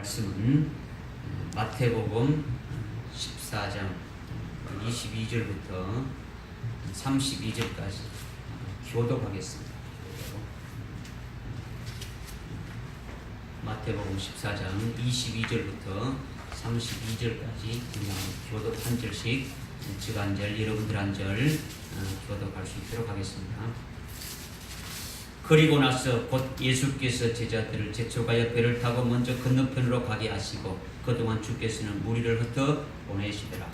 말씀은 마태복음 14장 22절부터 32절까지 교독하겠습니다. 마태복음 14장 22절부터 32절까지 그냥 교독 한 절씩 제가 한 절, 여러분들 한 절 교독할 수 있도록 하겠습니다. 그리고 나서 곧 예수께서 제자들을 재촉하여 배를 타고 먼저 건너편으로 가게 하시고 그동안 주께서는 무리를 흩어 보내시더라.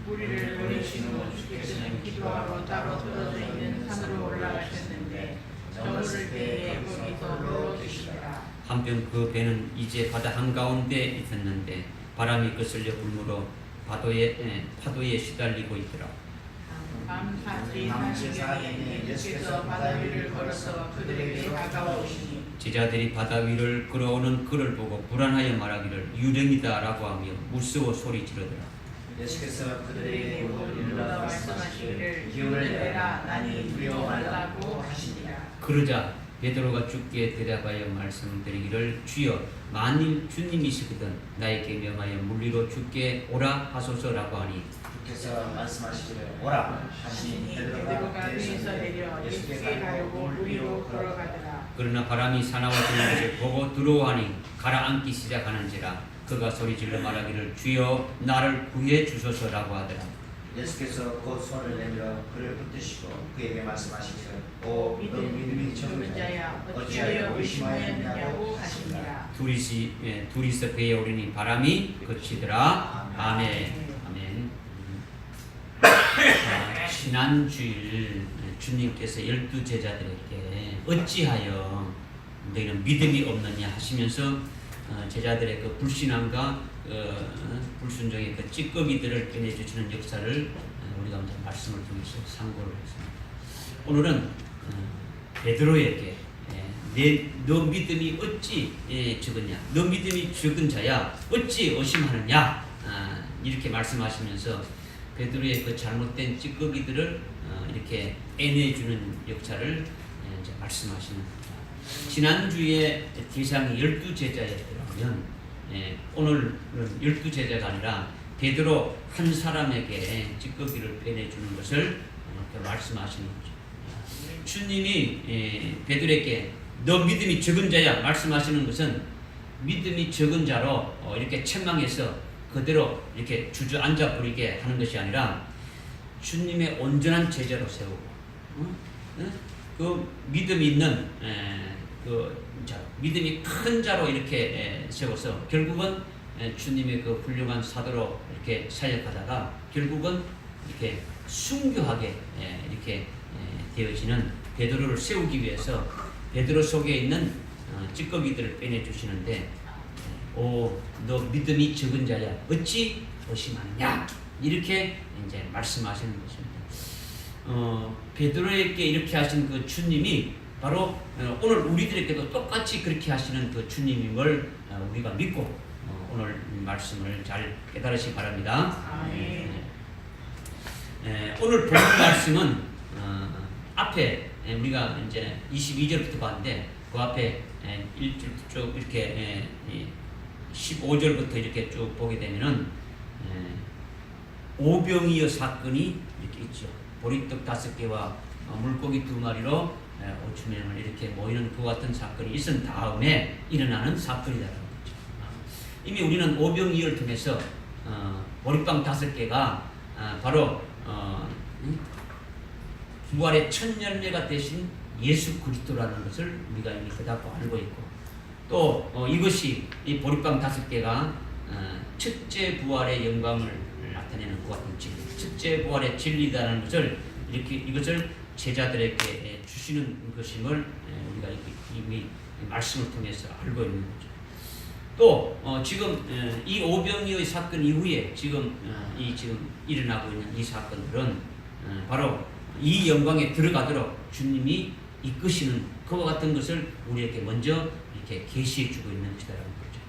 무리를 보내신 후 주께서는 기도하러 따로 떨어져 있는 산으로 올라가셨는데 저물을 때에 거기서 누워계시더라. 한편 그 배는 이제 바다 한가운데 있었는데 바람이 거슬려 불므로 파도에 시달리고 있더라. 밤 4시경에 예수께서 바다 위를 걸어서 그들에게 다가오시니 제자들이 바다 위를 걸어오는 그를 보고 불안하여 말하기를 유령이다라고 하며 무서워 소리 지르더라. 예수께서 그들에게 일러 말씀하시기를 기운을 내라 나니 두려워 말라고 하시니라. 그러자 베드로가 주께 대답하여 말씀드리기를 주여 만일 주님이시거든 나에게 명하여 물리로 주께 오라 하소서라고 하니 주께서 말씀하시기를 오라 하시니 베드로가 배에서 내려 예수께 가려고 무리로 걸어가더라. 그러나 바람이 사나워지는 것을 보고 두려워하니 가라앉기 시작하는지라 그가 소리질러 말하기를 주여 나를 구해 주소서라고 하더라. 예수께서 곧 손을 내밀어 그를 붙드시고 그에게 말씀하시기를 오 믿음이 적은 자야 어찌하여 의심하였느냐고 하시니라. 둘이서 배에 오르니 바람이 그치더라. 아멘. 지난 주일 주님께서 12제자들에게 어찌하여 너희는 믿음이 없느냐 하시면서 제자들의 그 불신함과 불순종의 그 찌꺼기들을 빼내주시는 역사를 우리가 말씀을 통해서 상고를 했습니다. 오늘은 베드로에게 너 믿음이 어찌 적으냐, 너 믿음이 적은 자야 어찌 의심하느냐 이렇게 말씀하시면서 베드로의 그 잘못된 찌꺼기들을 이렇게 빼내주는 역사를 이제 말씀하시는 겁니다. 지난주에 대상이 12제자였더라면 오늘은 12제자가 아니라 베드로 한 사람에게 찌꺼기를 빼내주는 것을 말씀하시는 거죠. 주님이 베드로에게 너 믿음이 적은 자야 말씀하시는 것은 믿음이 적은 자로 이렇게 책망해서 그대로 이렇게 주저앉아 버리게 하는 것이 아니라 주님의 온전한 제자로 세우고 그 믿음이 있는 그 자, 믿음이 큰 자로 이렇게 세워서 결국은 주님의 그 훌륭한 사도로 이렇게 사역하다가 결국은 이렇게 순교하게 이렇게 되어지는 베드로를 세우기 위해서 베드로 속에 있는 찌꺼기들을 빼내 주시는데 너 믿음이 적은 자야 어찌 의심하느냐 이렇게 이제 말씀하시는 것입니다. 베드로에게 이렇게 하신 그 주님이 바로 오늘 우리들에게도 똑같이 그렇게 하시는 그 주님임을 우리가 믿고 오늘 말씀을 잘 깨달으시기 바랍니다. 아멘. 오늘 본 말씀은 앞에 우리가 이제 22절부터 봤는데 그 앞에 1절 쭉 이렇게 15절부터 이렇게 쭉 보게 되면은 오병이어 사건이 이렇게 있죠. 보리떡 5개와 물고기 2마리로 5,000명을 이렇게 모이는 그 같은 사건이 있은 다음에 일어나는 사건이라는 거죠. 이미 우리는 오병이어를 통해서 보리빵 5개가 바로 부활의 첫 열매가 되신 예수 그리스도라는 것을 우리가 이미 그다고 알고 있고 또 이것이 이 보리빵 5개가 첫째 부활의 영광을 나타내는 것 같은 진리, 첫째 부활의 진리다라는 것을 이렇게 이것을 제자들에게 주시는 것임을 우리가 이미 말씀을 통해서 알고 있는 거죠. 또 지금 이 오병이어의 사건 이후에 지금 일어나고 있는 이 사건들은 바로 이 영광에 들어가도록 주님이 이끄시는 그와 같은 것을 우리에게 먼저 이렇게 계시해 주고 있는 것이라는 거죠.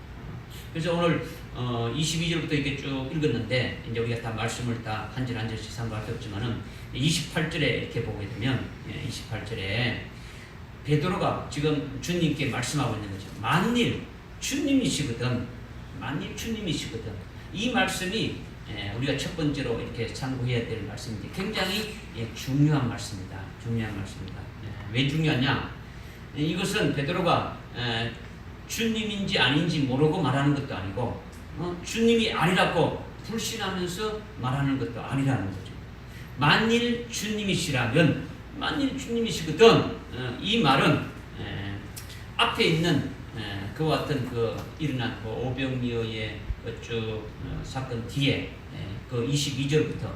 그래서 오늘 22절부터 이렇게 쭉 읽었는데 이제 우리가 다 말씀을 다 한 절 한 절씩 상고할 수 없지만은 28절에 이렇게 보게 되면 28절에 베드로가 지금 주님께 말씀하고 있는 거죠. 만일 주님이시거든 만일 주님이시거든. 이 말씀이 우리가 첫 번째로 이렇게 참고해야 될 말씀인데 굉장히 중요한 말씀이다. 중요한 말씀이다. 왜 중요하냐? 이것은 베드로가 주님인지 아닌지 모르고 말하는 것도 아니고 주님이 아니라고 불신하면서 말하는 것도 아니라는 거죠. 만일 주님이시라면, 만일 주님이시거든, 이 말은 앞에 있는 그와 같은 그 일어난 그 오병이어의 쭉 사건 뒤에 그 22절부터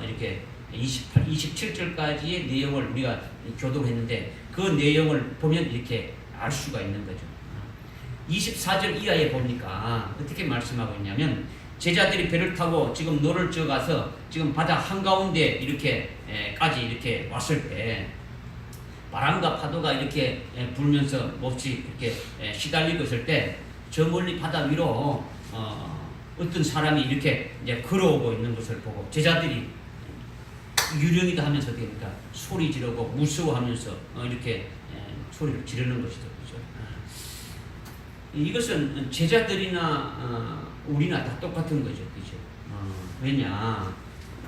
이렇게 28, 27절까지의 내용을 우리가 교도를 했는데 그 내용을 보면 이렇게 알 수가 있는 거죠. 24절 이하에 보니까 어떻게 말씀하고 있냐면 제자들이 배를 타고 지금 노를 저 가서 지금 바다 한가운데 이렇게까지 이렇게 왔을 때 바람과 파도가 이렇게 불면서 몹시 이렇게 시달리고 있을 때 저 멀리 바다 위로 어떤 사람이 이렇게 이제 걸어오고 있는 것을 보고 제자들이 유령이다 하면서 그러니까 소리 지르고 무서워하면서 이렇게 소리를 지르는 것이죠. 그죠? 이것은 제자들이나 우리나 다 똑같은 거죠. 그죠? 왜냐?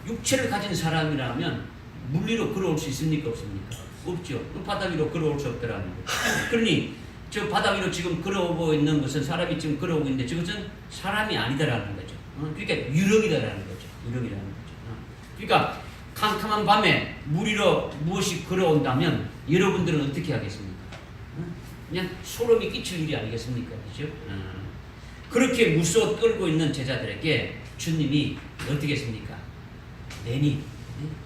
육체를 가진 사람이라면 물리로 걸어올 수 있습니까? 없습니까? 없죠. 바다 위로 걸어올 수 없더라는 거죠. 그러니 저 바다 위로 지금 걸어오고 있는 것은 사람이 지금 걸어오고 있는데 저것은 사람이 아니다라는 거죠. 그러니까 유령이다라는 거죠. 유령이라는 거죠. 그러니까 캄캄한 밤에 물 위로 무엇이 걸어온다면 여러분들은 어떻게 하겠습니까? 그냥 소름이 끼칠 일이 아니겠습니까? 그죠? 그렇게 무서워 떨고 있는 제자들에게 주님이 어떻게 했습니까? 내니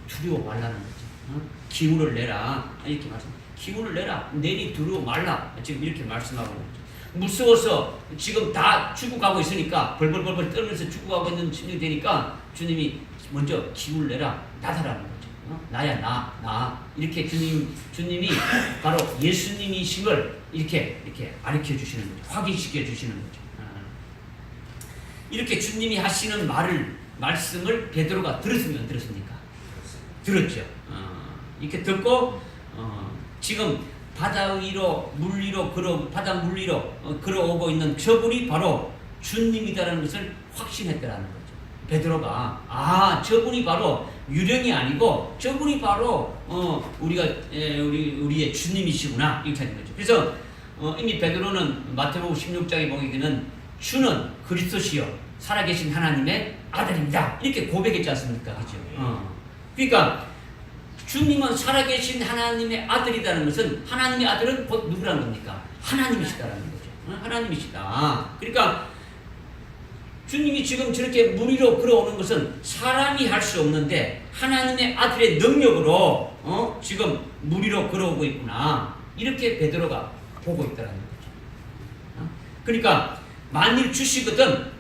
두려워 말라는 거죠. 기운을 내라. 이렇게 말씀. 기운을 내라. 내니 두려워 말라. 지금 이렇게 말씀하고 있는 거죠. 무서워서 지금 다 죽어가고 있으니까 벌벌벌벌 떨면서 죽어가고 있는 중이 되니까 주님이 먼저 기운을 내라. 나다라는 거죠. 나야 나. 이렇게 주님이 바로 예수님이심을 이렇게 가르쳐 주시는 거죠. 확인시켜 주시는 거죠. 이렇게 주님이 하시는 말씀을 베드로가 들었으면 들었습니까? 들었죠. 이렇게 듣고 지금 바다 위로 바다 물 위로 걸어오고 있는 저분이 바로 주님이다라는 것을 확신했다라는 거죠. 베드로가 저분이 바로 유령이 아니고 저분이 바로 우리의 주님이시구나 이렇게 하는 거죠. 그래서 이미 베드로는 마태복음 16장에 보기에는 주는 그리스도시요 살아계신 하나님의 아들입니다. 이렇게 고백했지 않습니까? 그죠? 그러니까 주님은 살아계신 하나님의 아들이라는 것은 하나님의 아들은 곧 누구라는 겁니까? 하나님이시다라는 거죠. 하나님이시다. 그러니까 주님이 지금 저렇게 물 위로 걸어오는 것은 사람이 할 수 없는데 하나님의 아들의 능력으로 지금 물 위로 걸어오고 있구나. 이렇게 베드로가 보고 있다는 거죠. 그러니까 만일 주시거든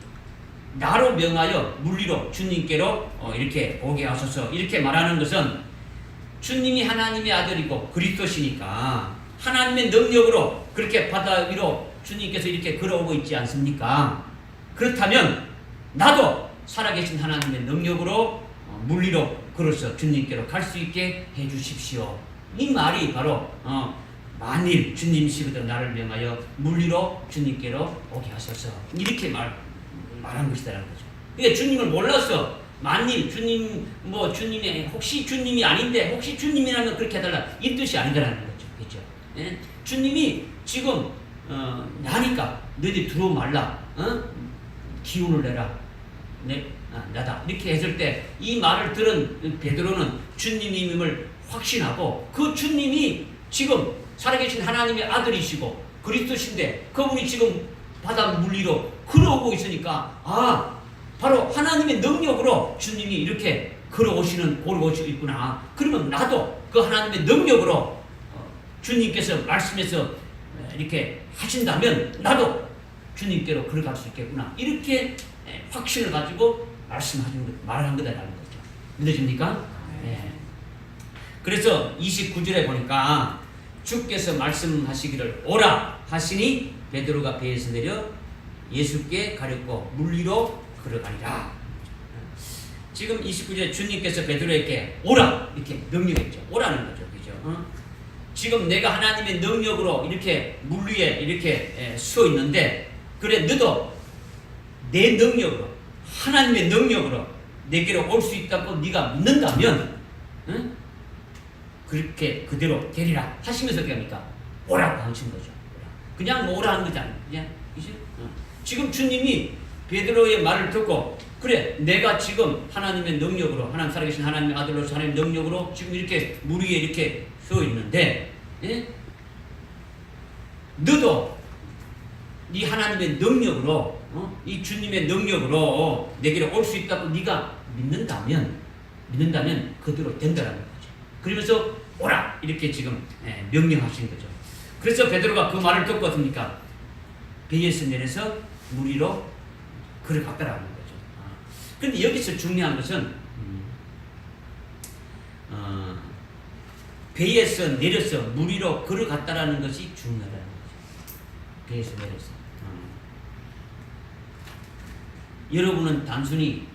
나로 명하여 물 위로 주님께로 이렇게 오게 하소서 이렇게 말하는 것은 주님이 하나님의 아들이고 그리스도시니까 하나님의 능력으로 그렇게 바다 위로 주님께서 이렇게 걸어오고 있지 않습니까? 그렇다면 나도 살아계신 하나님의 능력으로 물 위로 걸어서 주님께로 갈 수 있게 해주십시오. 이 말이 바로 만일 주님이시거든 나를 명하여 물 위로 주님께로 오게 하소서 이렇게 말한 것이다라는 거죠. 그러니까 주님을 몰라서 만일 주님이 혹시 주님이 아닌데 혹시 주님이라면 그렇게 해달라 이 뜻이 아니다라는 거죠. 그렇죠? 예? 주님이 지금 나니까 너희들 들어오지 말라. 기운을 내라. 나다. 이렇게 했을 때 이 말을 들은 베드로는 주님임을 확신하고 그 주님이 지금 살아계신 하나님의 아들이시고 그리스도신데 그분이 지금 바다 물 위로 걸어오고 있으니까 바로 하나님의 능력으로 주님이 이렇게 걸어오시고 있구나. 그러면 나도 그 하나님의 능력으로 주님께서 말씀해서 이렇게 하신다면 나도 주님께로 걸어갈 수 있겠구나. 이렇게 확신을 가지고 말한 거다라는 거죠. 믿어집니까? 네. 그래서 29절에 보니까 주께서 말씀하시기를 오라 하시니 베드로가 배에서 내려 예수께 가렸고 물 위로 걸어가리라. 지금 29절에 주님께서 베드로에게 오라 이렇게 명령했죠. 오라는 거죠. 그죠? 지금 내가 하나님의 능력으로 이렇게 물 위에 이렇게 서 있는데 그래 너도 내 능력으로 하나님의 능력으로 내게로 올 수 있다고 네가 믿는다면 응? 그렇게 그대로 되리라 하시면서 어떻게 합니까? 오라고 하신 거죠. 그냥 뭐 오라 하는 거지 않아요. 그냥 그치? 지금 주님이 베드로의 말을 듣고 그래 내가 지금 하나님의 능력으로 하나님 살아계신 하나님의 아들로서 하나님의 능력으로 지금 이렇게 물 위에 이렇게 서 있는데 예? 너도 이 하나님의 능력으로 이 주님의 능력으로 내게로 올 수 있다고 네가 믿는다면 그대로 된다라는 거죠. 그러면서 오라 이렇게 지금 명령하신 거죠. 그래서 베드로가 그 말을 듣고 어떻습니까? 배에서 내려서 물 위로 걸어갔다라는 거죠. 그런데 여기서 중요한 것은 배에서 내려서 물 위로 걸어갔다라는 것이 중요하다는 거죠. 배에서 내려서. 여러분은 단순히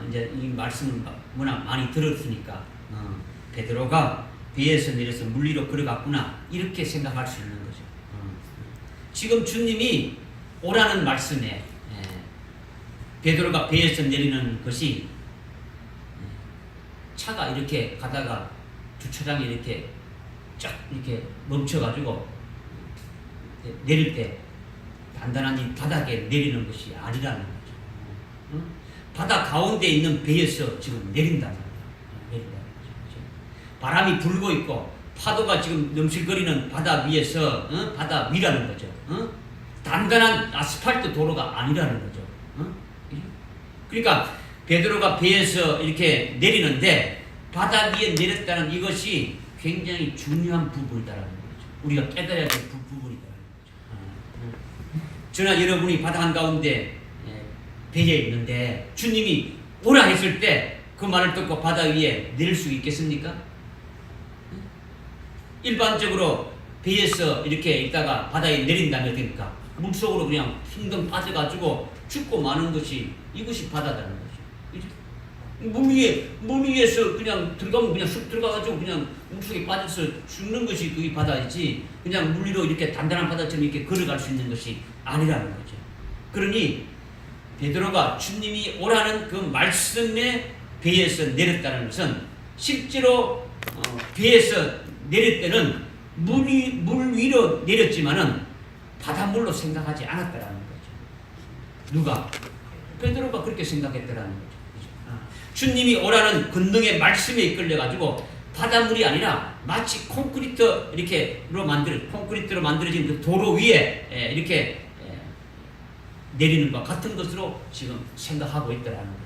이제 이 말씀을 워낙 많이 들었으니까 베드로가 배에서 내려서 물 위로 걸어갔구나 이렇게 생각할 수 있는 거죠. 지금 주님이 오라는 말씀에 베드로가 배에서 내리는 것이 차가 이렇게 가다가 주차장에 이렇게 쫙 이렇게 멈춰가지고 내릴 때 단단한 이 바닥에 내리는 것이 아니라는 거죠. 바다 가운데 있는 배에서 지금 내린다는 거예요. 내린다는 거죠. 바람이 불고 있고 파도가 지금 넘실거리는 바다 위에서 바다 위라는 거죠. 단단한 아스팔트 도로가 아니라는 거죠. 그러니까 베드로가 배에서 이렇게 내리는데 바다 위에 내렸다는 이것이 굉장히 중요한 부분이다라는 거죠. 우리가 깨달아야 될 부분이다라는 거죠. 저나 여러분이 바다 한가운데 배에 있는데 주님이 오라 했을 때 그 말을 듣고 바다 위에 내릴 수 있겠습니까? 일반적으로 배에서 이렇게 있다가 바다에 내린다면 됩니까? 물속으로 그냥 흰덩 빠져가지고 죽고 마는 것이 이것이 바다라는 거죠. 물 위에서 그냥 들어가면 그냥 쑥 들어가가지고 그냥 물속에 빠져서 죽는 것이 그게 바다이지 그냥 물 위로 이렇게 단단한 바다처럼 이렇게 걸어갈 수 있는 것이 아니라는 거죠. 그러니 베드로가 주님이 오라는 그 말씀에 배에서 내렸다는 것은 실제로 배에서 내릴 때는 물 위로 내렸지만은 바닷물로 생각하지 않았다라는 거죠. 누가? 베드로가 그렇게 생각했다라는 거죠. 주님이 오라는 권능의 말씀에 이끌려가지고 바닷물이 아니라 마치 콘크리트로 만들어진 그 도로 위에 이렇게 내리는 것 같은 것으로 지금 생각하고 있다라는 거죠.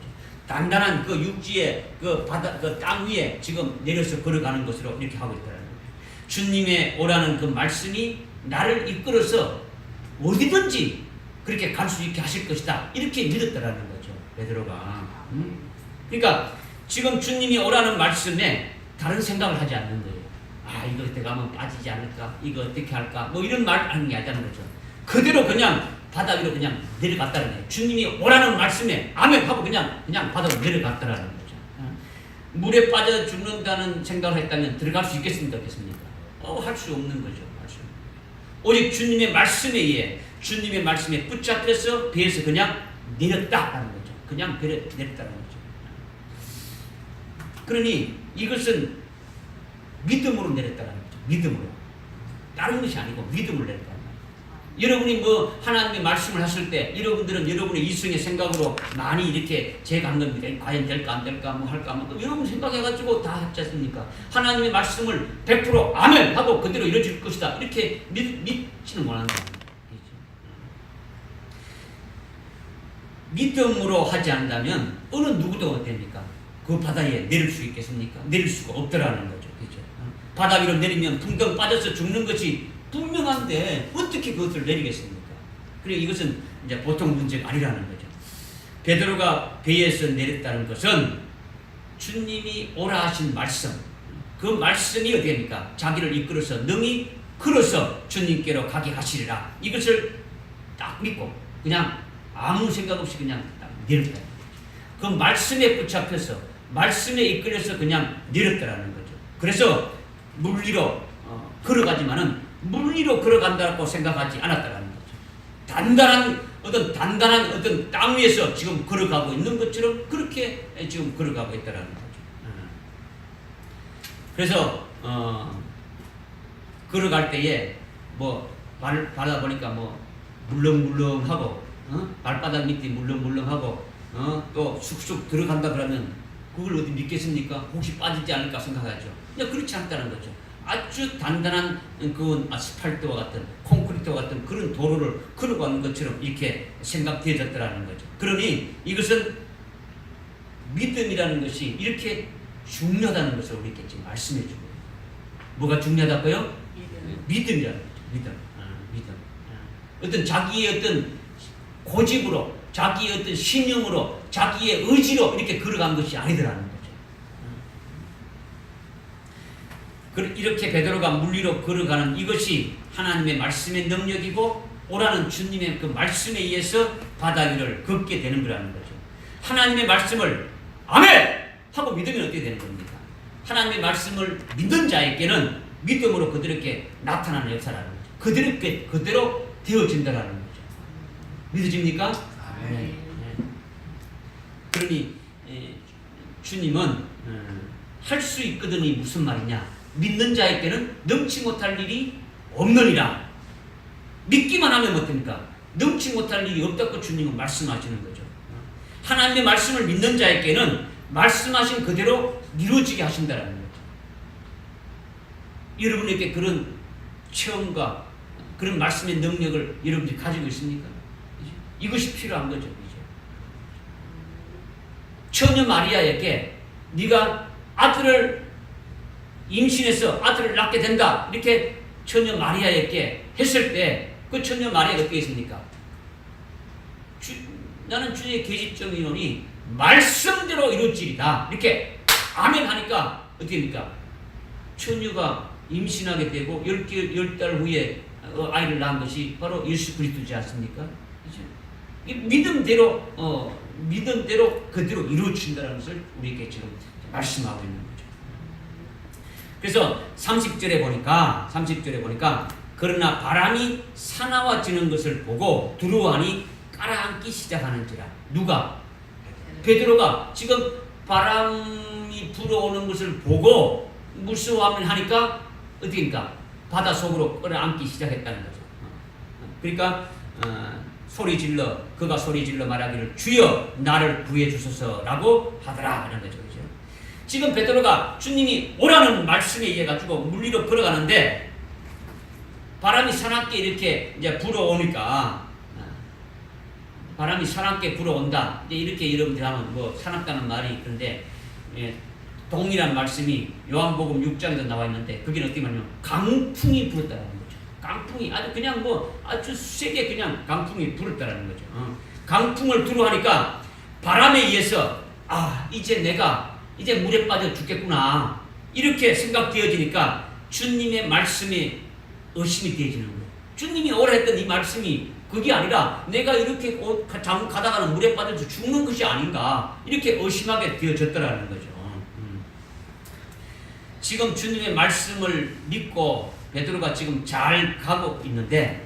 단단한 그 육지에 그 바다 그 땅 위에 지금 내려서 걸어가는 것으로 이렇게 하고 있다라는 거죠. 주님의 오라는 그 말씀이 나를 이끌어서 어디든지 그렇게 갈 수 있게 하실 것이다. 이렇게 믿었다라는 거죠. 베드로가. 그러니까 지금 주님이 오라는 말씀에 다른 생각을 하지 않는 거예요. 아 이거 그때 가면 빠지지 않을까? 이거 어떻게 할까? 뭐 이런 말 하는 게 아니라는 거죠. 그대로 그냥 바다 위로 그냥 내려갔다는 거예요. 주님이 오라는 말씀에 아멘 하고 그냥 바다로 내려갔다라는 거죠. 물에 빠져 죽는다는 생각을 했다면 들어갈 수 있겠습니까? 없겠습니까? 할 수 없는 거죠. 오직 주님의 말씀에 의해 주님의 말씀에 붙잡혀서 배에서 그냥 내렸다라는 거죠. 그냥 내렸다는 거죠. 그러니 이것은 믿음으로 내렸다는 거죠. 믿음으로. 다른 것이 아니고 믿음으로 내렸다는 거예요. 여러분이 뭐 하나님의 말씀을 하실 때 여러분들은 여러분의 이성의 생각으로 많이 이렇게 제가 한 겁니다. 과연 될까 안 될까 뭐 할까 뭐 여러분 생각해가지고 다 했지 않습니까? 하나님의 말씀을 100% 아멘 하고 그대로 이루어질 것이다. 이렇게 믿지는 못하는 거예요. 믿음으로 하지 않는다면 어느 누구도 됩니까? 그 바다에 내릴 수 있겠습니까? 내릴 수가 없더라는 거죠. 그렇죠? 바다 위로 내리면 붕덩 빠져서 죽는 것이 분명한데 어떻게 그것을 내리겠습니까? 그리고 이것은 이제 보통 문제가 아니라는 거죠. 베드로가 배에서 내렸다는 것은 주님이 오라 하신 말씀, 그 말씀이 어떻게 됩니까? 자기를 이끌어서 능히 걸어서 주님께로 가게 하시리라. 이것을 딱 믿고 그냥 아무 생각 없이 그냥 딱 내렸다. 그 말씀에 붙잡혀서 말씀에 이끌려서 그냥 내렸다라는 거죠. 그래서 물 위로 걸어가지만은 물 위로 걸어간다고 생각하지 않았다라는 거죠. 단단한 어떤 단단한 어떤 땅 위에서 지금 걸어가고 있는 것처럼 그렇게 지금 걸어가고 있다라는 거죠. 그래서 걸어갈 때에 뭐 바다 보니까 뭐 물렁물렁하고 발바닥 밑이 물렁물렁하고 또 쑥쑥 들어간다 그러면 그걸 어디 믿겠습니까? 혹시 빠지지 않을까 생각하죠. 그냥 그렇지 않다는 거죠. 아주 단단한 그 아스팔트와 같은 콘크리트와 같은 그런 도로를 걸어가는 것처럼 이렇게 생각되어졌다는 거죠. 그러니 이것은 믿음이라는 것이 이렇게 중요하다는 것을 우리에게 지금 말씀해 주고 뭐가 중요하다고요? 믿음이라는 거죠. 믿음. 어떤 자기의 어떤 고집으로 자기의 어떤 신념으로 자기의 의지로 이렇게 걸어간 것이 아니더라는 거죠. 이렇게 베드로가 물 위로 걸어가는 이것이 하나님의 말씀의 능력이고 오라는 주님의 그 말씀에 의해서 바다 위를 걷게 되는 거라는 거죠. 하나님의 말씀을 아멘! 하고 믿으면 어떻게 되는 겁니까? 하나님의 말씀을 믿는 자에게는 믿음으로 그들에게 나타나는 역사라는 거죠. 그대로 되어진다라는 거죠. 믿어집니까? 아멘. 그러니 주님은 할 수 있거든이 무슨 말이냐? 믿는 자에게는 넘치 못할 일이 없느니라. 믿기만 하면 어떻습니까? 넘치 못할 일이 없다고 주님은 말씀하시는 거죠. 하나님의 말씀을 믿는 자에게는 말씀하신 그대로 이루어지게 하신다는 거죠. 여러분에게 그런 체험과 그런 말씀의 능력을 여러분들이 가지고 있습니까? 이것이 필요한 거죠. 처녀 마리아에게 네가 아들을 임신해서 아들을 낳게 된다 이렇게 처녀 마리아에게 했을 때 그 처녀 마리아가 어떻게 했습니까? 나는 주의 계집종이노니 말씀대로 이루어지리다 이렇게 아멘 하니까 어떻게 됩니까? 처녀가 임신하게 되고 10달 후에 아이를 낳은 것이 바로 예수 그리스도지 않습니까? 믿음대로 그대로 이루어진다는 것을 우리에게 지금 말씀하고 있는 거죠. 그래서 30절에 보니까 그러나 바람이 사나워지는 것을 보고 두려워하니 깔아앉기 시작하는지라. 누가? 베드로가 지금 바람이 불어오는 것을 보고 무서워하면 하니까 어떻게 합니까? 바다 속으로 끌어안기 시작했다는 거죠. 그러니까 그가 소리 질러 말하기를 주여 나를 구해 주소서라고 하더라 하는 거죠. 그렇죠? 지금 베드로가 주님이 오라는 말씀에 의해 가지고 물 위로 걸어가는데 바람이 사납게 이렇게 이제 불어오니까 바람이 사납게 불어온다. 이제 이렇게 여러분들 하면 뭐 사납다는 말이 있는데 동일한 말씀이 요한복음 6장에도 나와 있는데 거기는 어떻게 말하냐면 강풍이 불었다는 거죠. 강풍이 아주 세게 그냥 강풍이 불었다는 거죠. 강풍을 두루하니까 바람에 의해서 이제 내가 물에 빠져 죽겠구나 이렇게 생각되어지니까 주님의 말씀에 의심이 되어지는 거예요. 주님이 오라 했던 이 말씀이 그게 아니라 내가 이렇게 가다가는 물에 빠져서 죽는 것이 아닌가 이렇게 의심하게 되어졌더라는 거죠. 지금 주님의 말씀을 믿고 베드로가 지금 잘 가고 있는데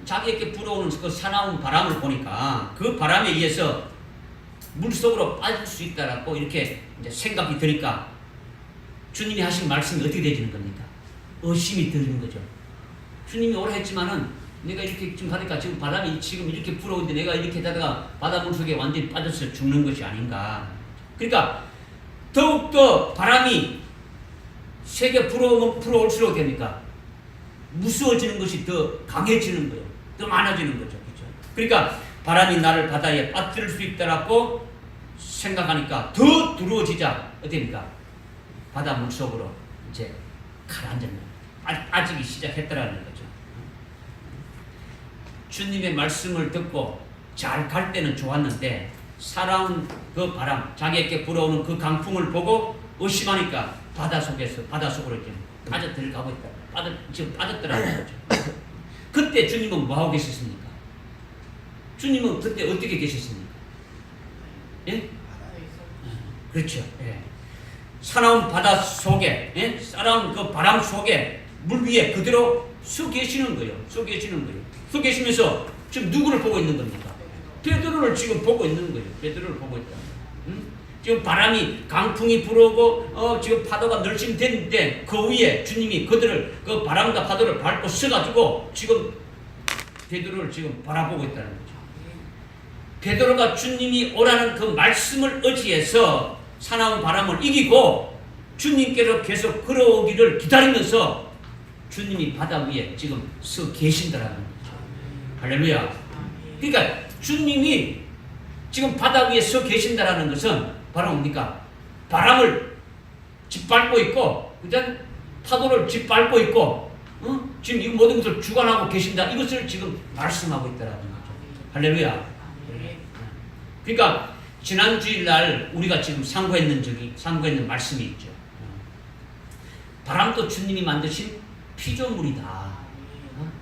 자기에게 불어오는 그 사나운 바람을 보니까 그 바람에 의해서 물속으로 빠질 수 있다라고 이렇게 이제 생각이 드니까 주님이 하신 말씀이 어떻게 되어지는 겁니까? 의심이 드는 거죠. 주님이 오라 했지만은 내가 이렇게 지금 가니까 지금 바람이 지금 이렇게 불어오는데 내가 이렇게 하다가 바닷물 속에 완전히 빠져서 죽는 것이 아닌가. 그러니까 더욱더 바람이 세게 불어올수록 됩니까? 무서워지는 것이 더 강해지는 거예요. 더 많아지는 거죠. 그렇죠? 그러니까 바람이 나를 바다에 빠뜨릴 수 있다라고 생각하니까 더 두려워지자 어떻게 됩니까? 바닷물 속으로 이제 가라앉았네요. 빠지기 시작했다라는 거죠. 주님의 말씀을 듣고 잘 갈 때는 좋았는데 살아온 그 바람, 자기에게 불어오는 그 강풍을 보고 의심하니까 바다 속으로 이제 빠져들어가고 있다. 지금 빠졌더라는 거죠. 그때 주님은 뭐 하고 계셨습니까? 주님은 그때 어떻게 계셨습니까? 예? 그렇죠. 예. 사나운 바다 속에, 사나운 그 바람 속에 물 위에 그대로 서 계시는 거예요. 서 계시면서 지금 누구를 보고 있는 겁니까? 베드로를 지금 보고 있는 거예요. 베드로를 보고 있다. 지금 바람이 강풍이 불어오고 지금 파도가 널찍대는데 그 위에 주님이 그들을 그 바람과 파도를 밟고 서가지고 지금 베드로를 지금 바라보고 있다는 거죠. 베드로가 주님이 오라는 그 말씀을 의지해서 사나운 바람을 이기고 주님께로 계속 걸어오기를 기다리면서 주님이 바다 위에 지금 서 계신다라는 거죠. 할렐루야. 그러니까 주님이 지금 바다 위에 서 계신다라는 것은 바로 뭡니까? 바람을 짓밟고 있고, 그다음 파도를 짓밟고 있고, 지금 이 모든 것을 주관하고 계신다. 이것을 지금 말씀하고 있다라는 거죠. 할렐루야. 그러니까 지난 주일날 우리가 지금 상고했는 말씀이 있죠. 바람도 주님이 만드신 피조물이다.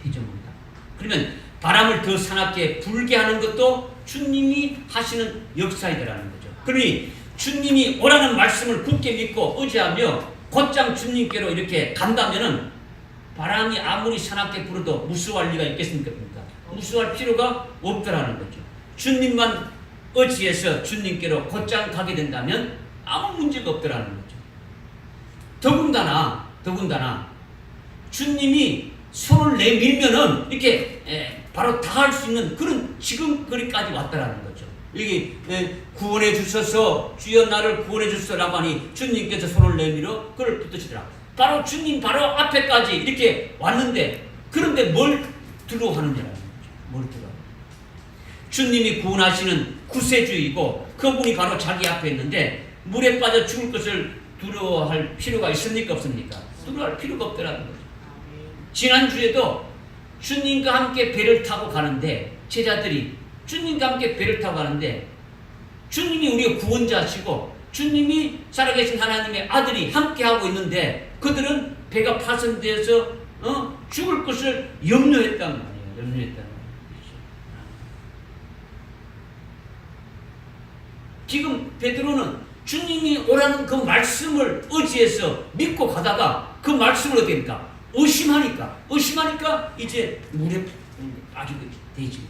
피조물이다. 그러면 바람을 더 사납게 불게 하는 것도 주님이 하시는 역사이다라는 거죠. 그러니 주님이 오라는 말씀을 굳게 믿고 의지하며 곧장 주님께로 이렇게 간다면은 바람이 아무리 사납게 불어도 무서워할 리가 있겠습니까? 무서워할 필요가 없다라는 거죠. 주님만 의지해서 주님께로 곧장 가게 된다면 아무 문제가 없다라는 거죠. 더군다나 주님이 손을 내밀면은 이렇게 바로 닿을 수 있는 그런 지금 거리까지 왔다라는 거죠. 여기 구원해 주셔서 주여 나를 구원해 주소서라고 하니 주님께서 손을 내밀어 그를 붙드시더라. 바로 주님 바로 앞에까지 이렇게 왔는데 그런데 뭘 두려워하느냐라는 거죠. 뭘 두려워? 주님이 구원하시는 구세주이고 그분이 바로 자기 앞에 있는데 물에 빠져 죽을 것을 두려워할 필요가 있습니까? 없습니까? 두려워할 필요가 없더라는 거죠. 지난주에도 주님과 함께 배를 타고 가는데 제자들이 주님과 함께 배를 타고 가는데 주님이 우리의 구원자시고 주님이 살아계신 하나님의 아들이 함께하고 있는데 그들은 배가 파손되어서 죽을 것을 염려했단 말이에요. 염려했단 말이에요. 지금 베드로는 주님이 오라는 그 말씀을 의지해서 믿고 가다가 그 말씀을 어떻게 합니까? 의심하니까 이제 물에 빠지게 되지.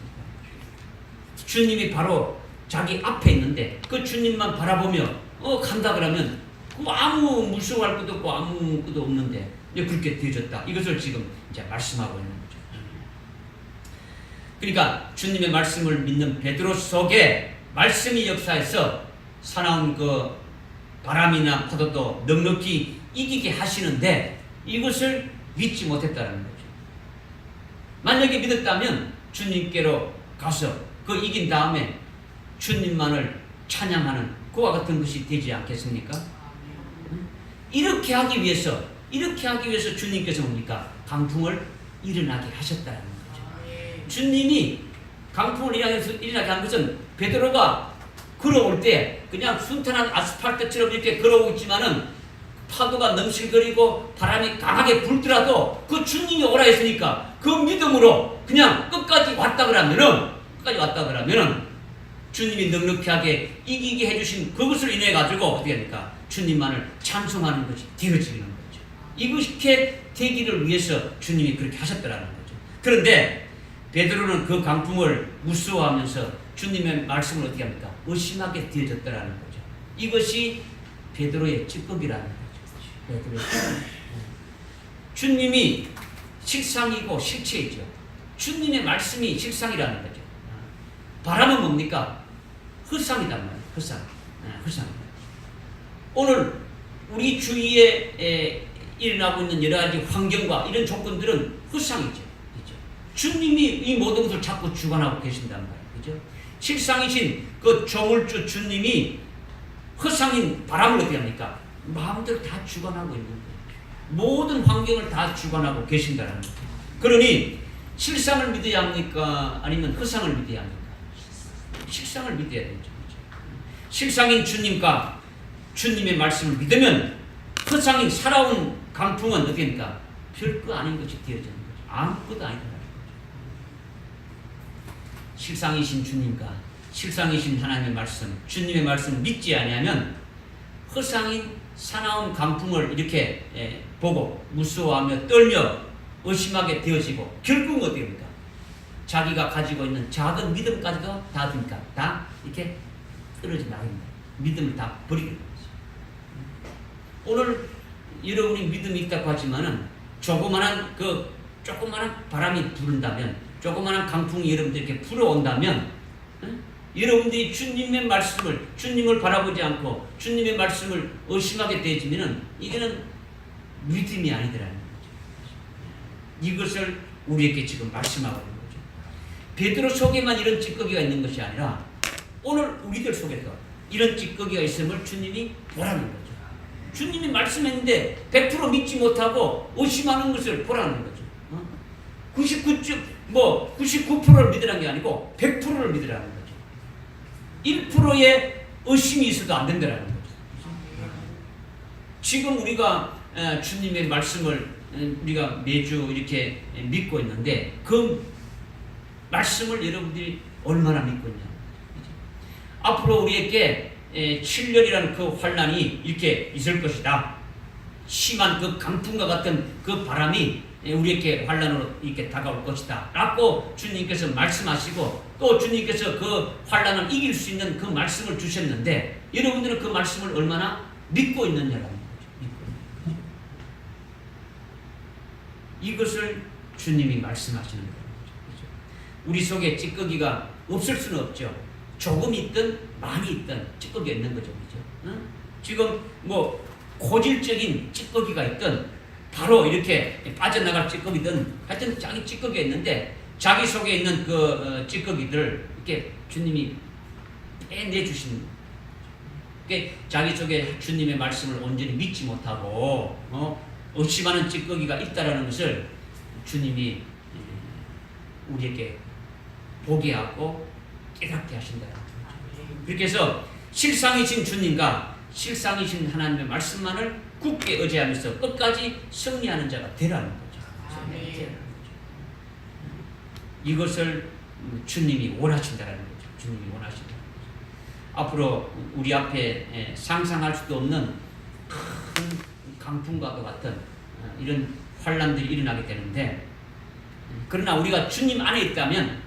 주님이 바로 자기 앞에 있는데 그 주님만 바라보며 간다 그러면 아무 무서워할 것도 없고 아무것도 없는데 그렇게 되어졌다. 이것을 지금 이제 말씀하고 있는 거죠. 그러니까 주님의 말씀을 믿는 베드로 속에 말씀이 역사해서 사나운 그 바람이나 파도도 넉넉히 이기게 하시는데 이것을 믿지 못했다는 거죠. 만약에 믿었다면 주님께로 가서 그 이긴 다음에 주님만을 찬양하는 그와 같은 것이 되지 않겠습니까? 이렇게 하기 위해서 주님께서 뭡니까? 강풍을 일어나게 하셨다는 거죠. 주님이 강풍을 일어나게 한 것은 베드로가 걸어올 때 그냥 순탄한 아스팔트처럼 이렇게 걸어오고 있지만은 파도가 넘실거리고 바람이 강하게 불더라도 그 주님이 오라 했으니까 그 믿음으로 그냥 끝까지 왔다 그러면은 주님이 넉넉하게 이기게 해주신 그것을 인해 가지고 어떻게 합니까? 주님만을 찬송하는 것이 되어지는 거죠. 이것이 되기를 위해서 주님이 그렇게 하셨더라는 거죠. 그런데 베드로는 그 강풍을 무서워하면서 주님의 말씀을 어떻게 합니까? 의심하게 되어졌다라는 거죠. 이것이 베드로의 찌꺼기라는 거죠. 주님이 실상이고 실체이죠. 주님의 말씀이 실상이라는 거죠. 바람은 뭡니까? 헛상이단 말이에요. 헛상. 오늘 우리 주위에 일어나고 있는 여러 가지 환경과 이런 조건들은 헛상이죠. 그렇죠? 주님이 이 모든 것을 자꾸 주관하고 계신단 말이에요. 그렇죠? 실상이신 그 조물주 주님이 헛상인 바람을 어떻게 합니까? 마음대로 다 주관하고 있는 거예요. 모든 환경을 다 주관하고 계신다는 거예요. 그러니 실상을 믿어야 합니까? 아니면 헛상을 믿어야 합니까? 실상을 믿어야 되죠. 실상인 주님과 주님의 말씀을 믿으면 헛상인 살아온 강풍은 어떻게 합니까? 별거 아닌 것이 되어지는 거죠. 아무것도 아니다라는 거죠. 실상이신 주님과 실상이신 하나님의 말씀, 주님의 말씀을 믿지 아니하면 헛상인 사나운 강풍을 이렇게 보고 무서워하며 떨며 의심하게 되어지고 결국은 어떻게 합니까? 자기가 가지고 있는 작은 믿음까지도 다 듭니까? 다 이렇게 떨어져 나갑니다. 믿음을 다 버리게 됩니다. 오늘 여러분이 믿음이 있다고 하지만은 조그만한 바람이 부른다면, 조그만한 강풍이 여러분들에게 불어온다면, 여러분들이 주님을 바라보지 않고 주님의 말씀을 의심하게 되지면은 이게는 믿음이 아니더라는 거죠. 이것을 우리에게 지금 말씀하고 있는 거죠. 베드로 속에만 이런 찌꺼기가 있는 것이 아니라 오늘 우리들 속에도 이런 찌꺼기가 있음을 주님이 보라는 거죠. 주님이 말씀했는데 100% 믿지 못하고 의심하는 것을 보라는 거죠. 99%를 믿으라는 게 아니고 100%를 믿으라는 거죠. 1%의 의심이 있어도 안 된다는 거죠. 지금 우리가 주님의 말씀을 우리가 매주 이렇게 믿고 있는데 그 말씀을 여러분들이 얼마나 믿고 있냐. 앞으로 우리에게 7년이라는 그 환난이 이렇게 있을 것이다. 심한 그 강풍과 같은 그 바람이 우리에게 환난으로 이렇게 다가올 것이다 라고 주님께서 말씀하시고, 또 주님께서 그 환난을 이길 수 있는 그 말씀을 주셨는데 여러분들은 그 말씀을 얼마나 믿고 있느냐라는 거죠. 이것을 주님이 말씀하시는 거죠. 우리 속에 찌꺼기가 없을 수는 없죠. 조금 있든 많이 있든 찌꺼기가 있는 거죠. 그죠? 지금 고질적인 찌꺼기가 있든 바로 이렇게 빠져나갈 찌꺼기든 하여튼 자기 찌꺼기가 있는데 자기 속에 있는 그 찌꺼기들을 이렇게 주님이 빼내주시는 거예요. 그러니까 자기 속에 주님의 말씀을 온전히 믿지 못하고 의심하는 찌꺼기가 있다라는 것을 주님이 우리에게 보게 하고 깨닫게 하신다. 그렇게 해서 실상이신 주님과 실상이신 하나님의 말씀만을 굳게 의지하면서 끝까지 승리하는 자가 되라는 거죠. 이것을 주님이 원하신다는 거죠. 주님이 원하신다. 앞으로 우리 앞에 상상할 수도 없는 큰 강풍과 같은 이런 환란들이 일어나게 되는데, 그러나 우리가 주님 안에 있다면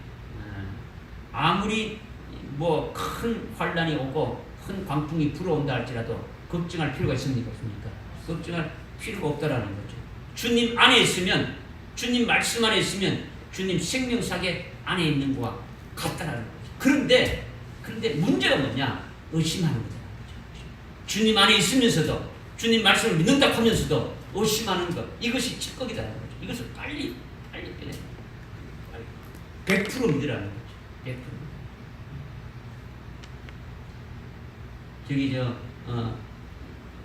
아무리 큰 환란이 오고 큰 광풍이 불어온다 할지라도 걱정할 필요가 있습니까? 없습니까? 걱정할 필요가 없다라는 거죠. 주님 안에 있으면, 주님 말씀 안에 있으면 주님 생명사계 안에 있는 것과 같다라는 거죠. 그런데 문제가 뭐냐? 의심하는 거죠. 주님 안에 있으면서도 주님 말씀을 믿는다 하면서도 의심하는 것, 이것이 찌꺼기다라는 거죠. 이것을 빨리 빼내는 거예요. 100% 믿으라는 거죠. 100%. 저기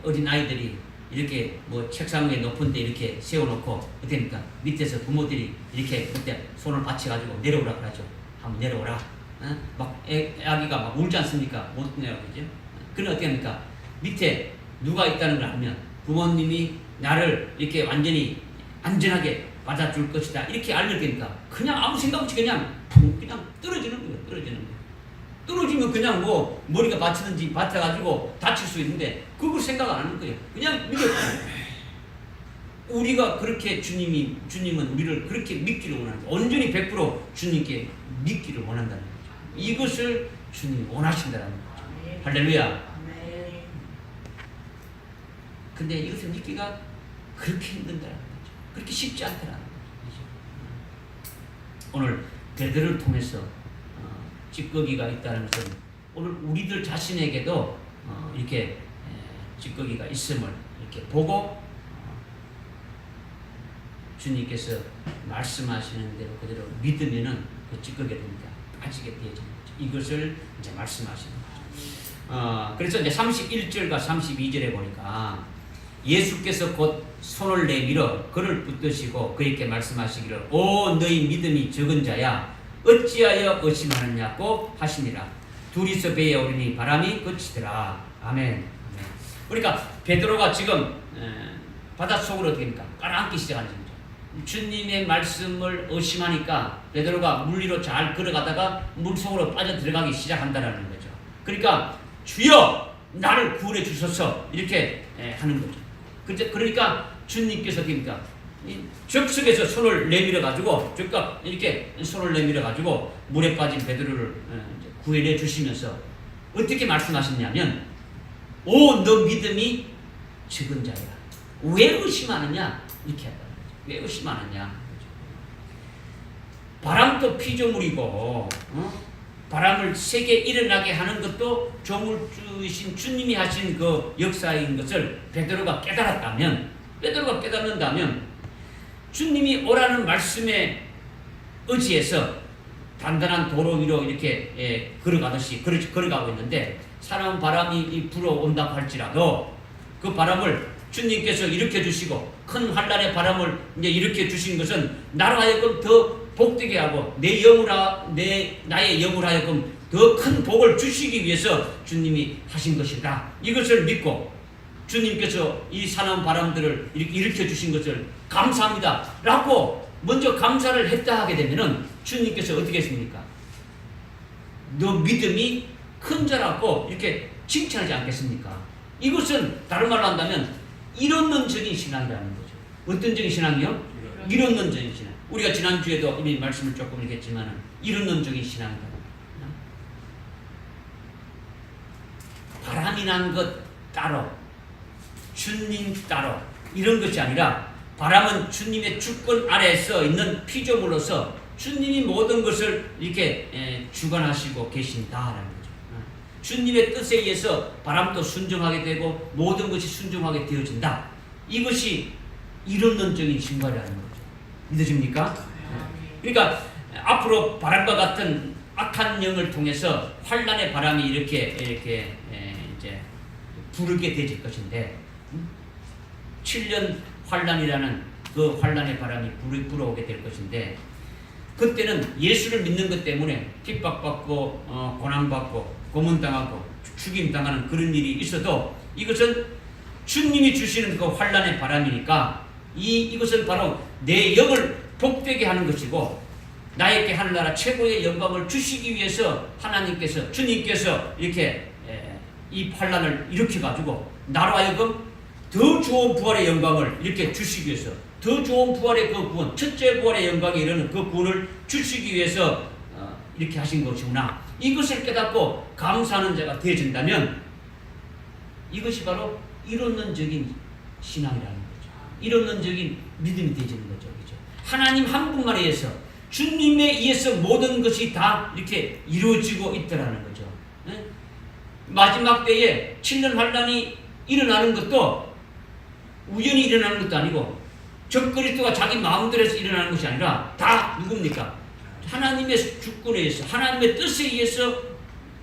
어린 아이들이 이렇게 책상 위에 높은 데 이렇게 세워놓고 어떻습니까? 밑에서 부모들이 이렇게 그때 손을 받쳐가지고 내려오라 그러죠. 한번 내려오라. 아기가 막 울지 않습니까? 못 내려오죠. 그는 어떻게 합니까? 밑에 누가 있다는 걸 알면 부모님이 나를 이렇게 완전히 안전하게 받아줄 것이다 이렇게 알려니까 그냥 아무 생각 없이 그냥 떨어지는 거예요. 떨어지면 그냥 머리가 받치는지 받쳐가지고 다칠 수 있는데 그걸 생각 안 하는 거예요. 그냥 믿어요. 우리가 그렇게 주님은 우리를 그렇게 믿기를 원하는 거예요. 온전히 100% 주님께 믿기를 원한다는 거죠. 이것을 주님이 원하신다는 거죠. 할렐루야. 근데 이것을 믿기가 그렇게 힘든다는 거죠. 그렇게 쉽지 않다는 거죠. 오늘 베드로를 통해서 찌꺼기가 있다는 것은 오늘 우리들 자신에게도 이렇게 찌꺼기가 있음을 이렇게 보고 주님께서 말씀하시는 대로 그대로 믿으면은 그 찌꺼기가 됩니다. 빠지게 되어지는 거죠. 이것을 이제 말씀하시는 거죠. 그래서 이제 31절과 32절에 보니까 예수께서 곧 손을 내밀어 그를 붙드시고 그에게 말씀하시기를 오 너희 믿음이 적은 자야 어찌하여 의심하느냐고 하시니라. 둘이서 배에 오르니 바람이 그치더라. 아멘. 그러니까 베드로가 지금 바닷속으로 어떻게 합니까? 깔아앉기 시작하는 거죠. 주님의 말씀을 의심하니까 베드로가 물 위로 잘 걸어가다가 물속으로 빠져 들어가기 시작한다는 거죠. 그러니까 주여 나를 구원해 주소서 이렇게 하는 거죠. 그러니까 주님께서 어떻게 합니까? 적석에서 손을 내밀어 가지고 즉각 이렇게 손을 내밀어 가지고 물에 빠진 베드로를 구해내 주시면서 어떻게 말씀하셨냐면 오 너 믿음이 적은 자야 왜 의심하느냐 이렇게 하다 왜 의심하느냐 바람도 피조물이고 바람을 세게 일어나게 하는 것도 조물주이신 주님이 하신 그 역사인 것을 베드로가 깨닫는다면 주님이 오라는 말씀에 의지해서 단단한 도로 위로 이렇게 걸어가듯이 걸어가고 있는데 사나운 바람이 불어온다고 할지라도 그 바람을 주님께서 일으켜 주시고 큰 환란의 바람을 이제 일으켜 주신 것은 나로 하여금 더 복되게 하고 나의 영을 하여금 더 큰 복을 주시기 위해서 주님이 하신 것이다. 이것을 믿고 주님께서 이 사나운 바람들을 일으켜 주신 것을 감사합니다 라고 먼저 감사를 했다 하게 되면은 주님께서 어떻게 했습니까? 너 믿음이 큰 자라고 이렇게 칭찬하지 않겠습니까? 이것은 다른 말로 한다면 이론론적인 신앙이라는 거죠. 어떤 적인 신앙이요? 이론론적인 신앙. 우리가 지난주에도 이미 말씀을 조금 이렇게 했지만 이론론적인 신앙이다. 바람이 난 것 따로 주님 따로 이런 것이 아니라 바람은 주님의 주권 아래에서 있는 피조물로서 주님이 모든 것을 이렇게 주관하시고 계신다라는 거죠. 주님의 뜻에 의해서 바람도 순종하게 되고 모든 것이 순종하게 되어진다. 이것이 이론론적인 신발이라는 거죠. 믿어집니까? 그러니까 앞으로 바람과 같은 악한 영을 통해서 환란의 바람이 이렇게 이제 부르게 되질 것인데 7년 환란이라는 그 환란의 바람이 불어오게 될 것인데 그때는 예수를 믿는 것 때문에 핍박받고 고난받고 고문당하고 죽임당하는 그런 일이 있어도 이것은 주님이 주시는 그 환란의 바람이니까 이것은 바로 내 영을 복되게 하는 것이고 나에게 하늘나라 최고의 영광을 주시기 위해서 하나님께서 주님께서 이렇게 이 환란을 일으켜가지고 나로 하여금 더 좋은 부활의 영광을 이렇게 주시기 위해서 더 좋은 부활의 그 구원 첫째 부활의 영광에 이르는 그 구원을 주시기 위해서 이렇게 하신 것이구나. 이것을 깨닫고 감사하는 자가 되어진다면 이것이 바로 이론론적인 신앙이라는 거죠. 이론론적인 믿음이 되어지는 거죠. 그렇죠? 하나님 한 분만에 의해서 주님에 의해서 모든 것이 다 이렇게 이루어지고 있더라는 거죠. 네? 마지막 때에 7년 환란이 일어나는 것도 우연히 일어나는 것도 아니고 적그리스도가 자기 마음대로 해서 일어나는 것이 아니라 다 누굽니까? 하나님의 주권에 의해서 하나님의 뜻에 의해서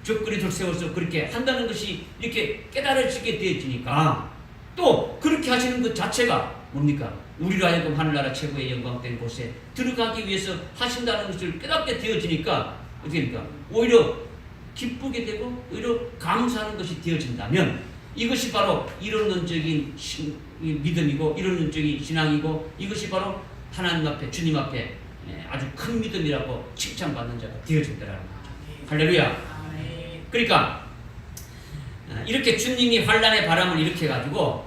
적그리스도를 세워서 그렇게 한다는 것이 이렇게 깨달아지게 되어지니까 또 그렇게 하시는 것 자체가 뭡니까? 우리로 하여금 하늘나라 최고의 영광된 곳에 들어가기 위해서 하신다는 것을 깨닫게 되어지니까 어떻게 됩니까? 오히려 기쁘게 되고 오히려 감사하는 것이 되어진다면 이것이 바로 이론론적인 믿음이고 이론론적인 신앙이고 이것이 바로 하나님 앞에 주님 앞에 아주 큰 믿음이라고 칭찬받는 자가 되어진다라는 거죠. 할렐루야. 그러니까 이렇게 주님이 환란의 바람을 일으켜가지고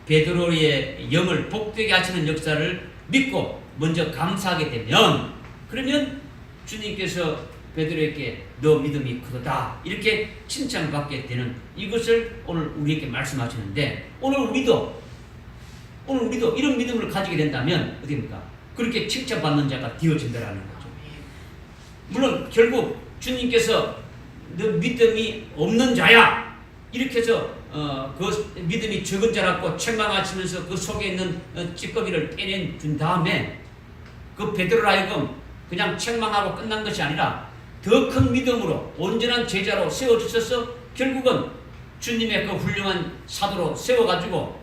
베드로의 영을 복되게 하시는 역사를 믿고 먼저 감사하게 되면 그러면 주님께서 베드로에게 너 믿음이 크다 이렇게 칭찬받게 되는 이것을 오늘 우리에게 말씀하시는데 오늘 우리도 이런 믿음을 가지게 된다면 어떻습니까? 그렇게 칭찬받는 자가 되어진다라는 거죠. 물론 결국 주님께서 너 믿음이 없는 자야 이렇게 해서 그 믿음이 적은 자라고 책망하시면서 그 속에 있는 찌꺼기를 빼내 준 다음에 그 베드로를 하여금 그냥 책망하고 끝난 것이 아니라 더 큰 믿음으로 온전한 제자로 세워주셔서 결국은 주님의 그 훌륭한 사도로 세워가지고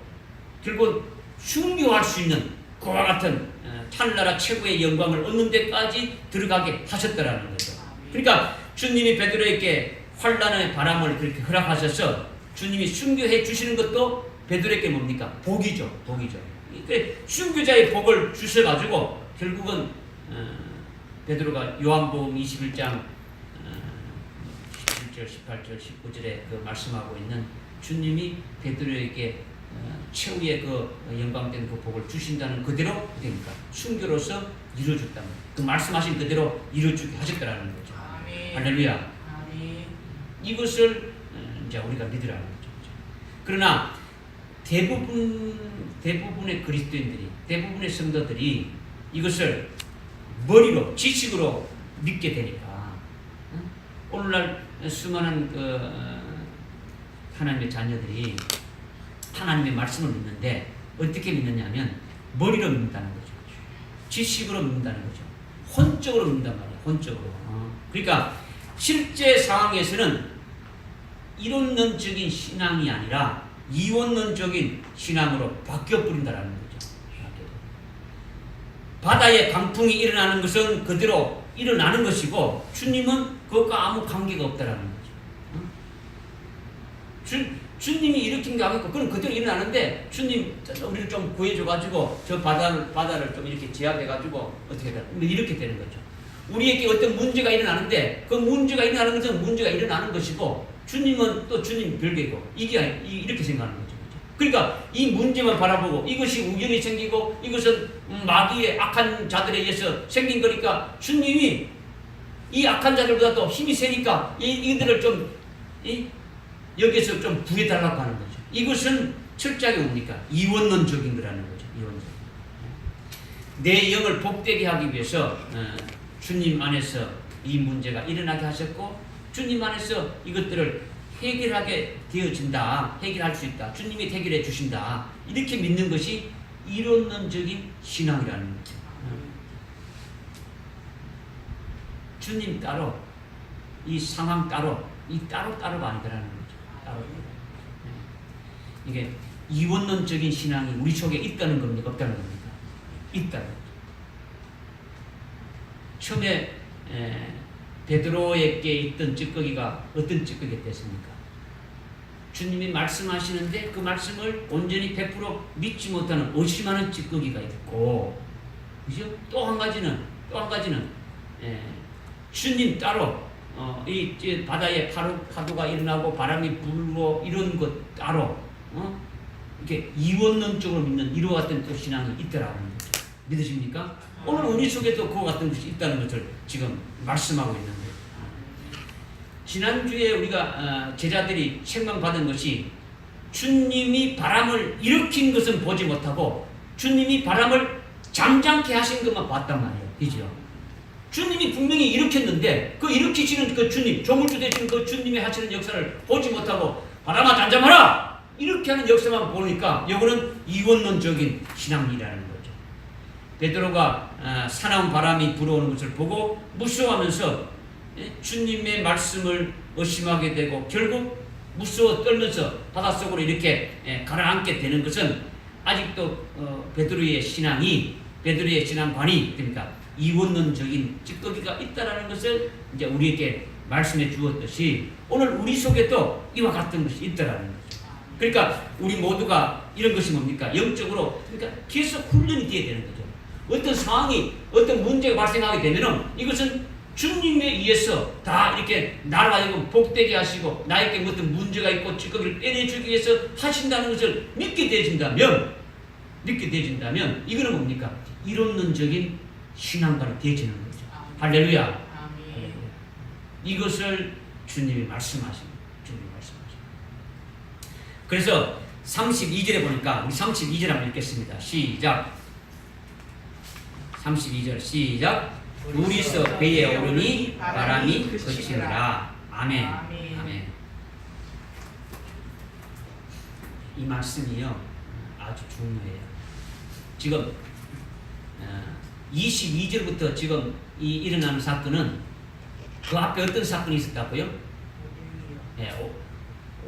결국 순교할 수 있는 그와 같은 하늘나라 최고의 영광을 얻는 데까지 들어가게 하셨다라는 거죠. 그러니까 주님이 베드로에게 환란의 바람을 그렇게 허락하셔서 주님이 순교해 주시는 것도 베드로에게 뭡니까? 복이죠. 그러니까 순교자의 복을 주셔가지고 결국은 베드로가 요한복음 21장 17절, 18절, 19절에 그 말씀하고 있는 주님이 베드로에게 최후의 그 영광된 그 복을 주신다는 그대로 됩니까? 순교로서 이루어졌다면 그 말씀하신 그대로 이루어지게 하셨다라는 거죠. 아멘. 할렐루야. 아멘. 이것을 이제 우리가 믿으라는 거죠. 그러나 대부분의 그리스도인들이, 대부분의 성도들이 이것을 머리로, 지식으로 믿게 되니까 오늘날 수많은 하나님의 자녀들이 하나님의 말씀을 믿는데 어떻게 믿느냐면 머리로 믿는다는 거죠. 지식으로 믿는다는 거죠. 혼적으로 믿는단 말이에요. 혼적으로. 그러니까 실제 상황에서는 이론론적인 신앙이 아니라 이원론적인 신앙으로 바뀌어버린다는 거죠. 바다에 강풍이 일어나는 것은 그대로 일어나는 것이고 주님은 그것과 아무 관계가 없다는 거죠. 주님이 일으킨 게 아니고 그건 그대로 일어나는데 주님 우리를 좀 구해줘가지고 저 바다를 좀 이렇게 제압해가지고 어떻게 돼? 이렇게 되는 거죠. 우리에게 어떤 문제가 일어나는데 그 문제가 일어나는 것은 문제가 일어나는 것이고 주님은 또 주님 별개고 이게 이렇게 생각하는 거죠. 그러니까 이 문제만 바라보고 이것이 우연히 생기고 이것은 마귀의 악한 자들에 의해서 생긴 거니까 주님이 이 악한 자들보다 도 힘이 세니까 이들을 좀 여기서 좀 구해달라고 하는 거죠. 이것은 철저하게 뭡니까? 이원론적인 거라는 거죠. 이원론. 내 영을 복되게 하기 위해서 주님 안에서 이 문제가 일어나게 하셨고 주님 안에서 이것들을 해결하게 되어진다. 해결할 수 있다. 주님이 해결해 주신다. 이렇게 믿는 것이 이론론적인 신앙이라는 거죠. 주님 따로, 이 상황 따로, 이 따로따로가 아니라는 거죠. 따로. 이게 이원론적인 신앙이 우리 속에 있다는 겁니까? 없다는 겁니까? 있다는 거죠. 처음에 베드로에게 있던 찌꺼기가 어떤 찌꺼기가 됐습니까? 주님이 말씀하시는데 그 말씀을 온전히 100% 믿지 못하는 의심하는 찌꺼기가 있고, 그죠? 또 한 가지는 주님 따로 이 바다에 파도가 일어나고 바람이 불고 이런 것 따로 이렇게 이원론적으로 믿는 이와 같은 또 신앙이 있더라고요. 믿으십니까? 오늘 우리 속에도 그와 같은 것이 있다는 것을 지금 말씀하고 있는 거예요. 지난주에 우리가 제자들이 책망받은 것이 주님이 바람을 일으킨 것은 보지 못하고 주님이 바람을 잠잠케 하신 것만 봤단 말이에요. 그죠? 주님이 분명히 일으켰는데 그 일으키시는 그 주님, 조물주 되시는 그 주님이 하시는 역사를 보지 못하고 바람아 잠잠하라! 이렇게 하는 역사만 보니까 이거는 이원론적인 신앙이라는 거죠. 베드로가 사나운 바람이 불어오는 것을 보고 무서워하면서 주님의 말씀을 의심하게 되고 결국 무서워 떨면서 바닷속으로 이렇게 가라앉게 되는 것은 아직도 베드로의 신앙관이 그러니까 이원론적인 찌꺼기가 있다라는 것을 이제 우리에게 말씀해 주었듯이 오늘 우리 속에도 이와 같은 것이 있다라는 거죠. 그러니까 우리 모두가 이런 것이 뭡니까? 영적으로 그러니까 계속 훈련이 되어야 되는 거죠. 어떤 상황이 어떤 문제가 발생하게 되면은 이것은 주님에 의해서 다 이렇게 나를 하여금 복되게 하시고 나에게 어떤 문제가 있고 찌꺼기를 빼내주기 위해서 하신다는 것을 믿게 되어진다면 이거는 뭡니까? 이론론적인 신앙관이 되어지는 거죠. 할렐루야. 이것을 주님이 말씀하십니다. 그래서 32절에 보니까 우리 32절 한번 읽겠습니다. 시작. 32절 시작. 우리서 배에 오르니 바람이 그치니라. 아멘. 아멘. 이 말씀이요 아주 중요해요. 지금 22절부터 지금 이 일어나는 사건은 그 앞에 어떤 사건이 있었다고요?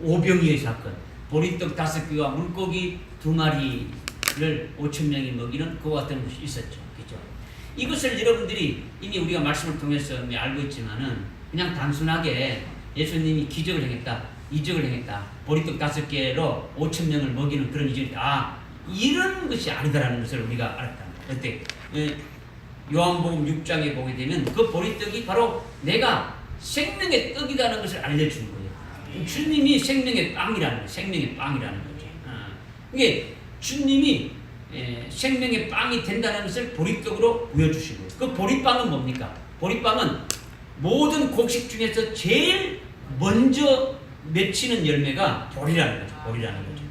오병이어의 사건. 보리떡 5개와 물고기 2마리를 5,000명이 먹이는 그와 같은 것이 있었죠. 그죠? 이것을 여러분들이 이미 우리가 말씀을 통해서 알고 있지만은 그냥 단순하게 예수님이 기적을 행했다, 이적을 행했다, 보리떡 5개로 5,000명을 먹이는 그런 이적이다. 이런 것이 아니다라는 것을 우리가 알았다. 어때? 요한복음 6장에 보게 되면 그 보리떡이 바로 내가 생명의 떡이라는 것을 알려주는 거예요. 주님이 생명의 빵이라는 거예요. 생명의 빵이라는 거죠. 이게 주님이 생명의 빵이 된다는 것을 보릿떡으로 보여주시고, 그 보릿빵은 뭡니까? 보릿빵은 모든 곡식 중에서 제일 먼저 맺히는 열매가 보리라는 거죠. 보리라는 거죠.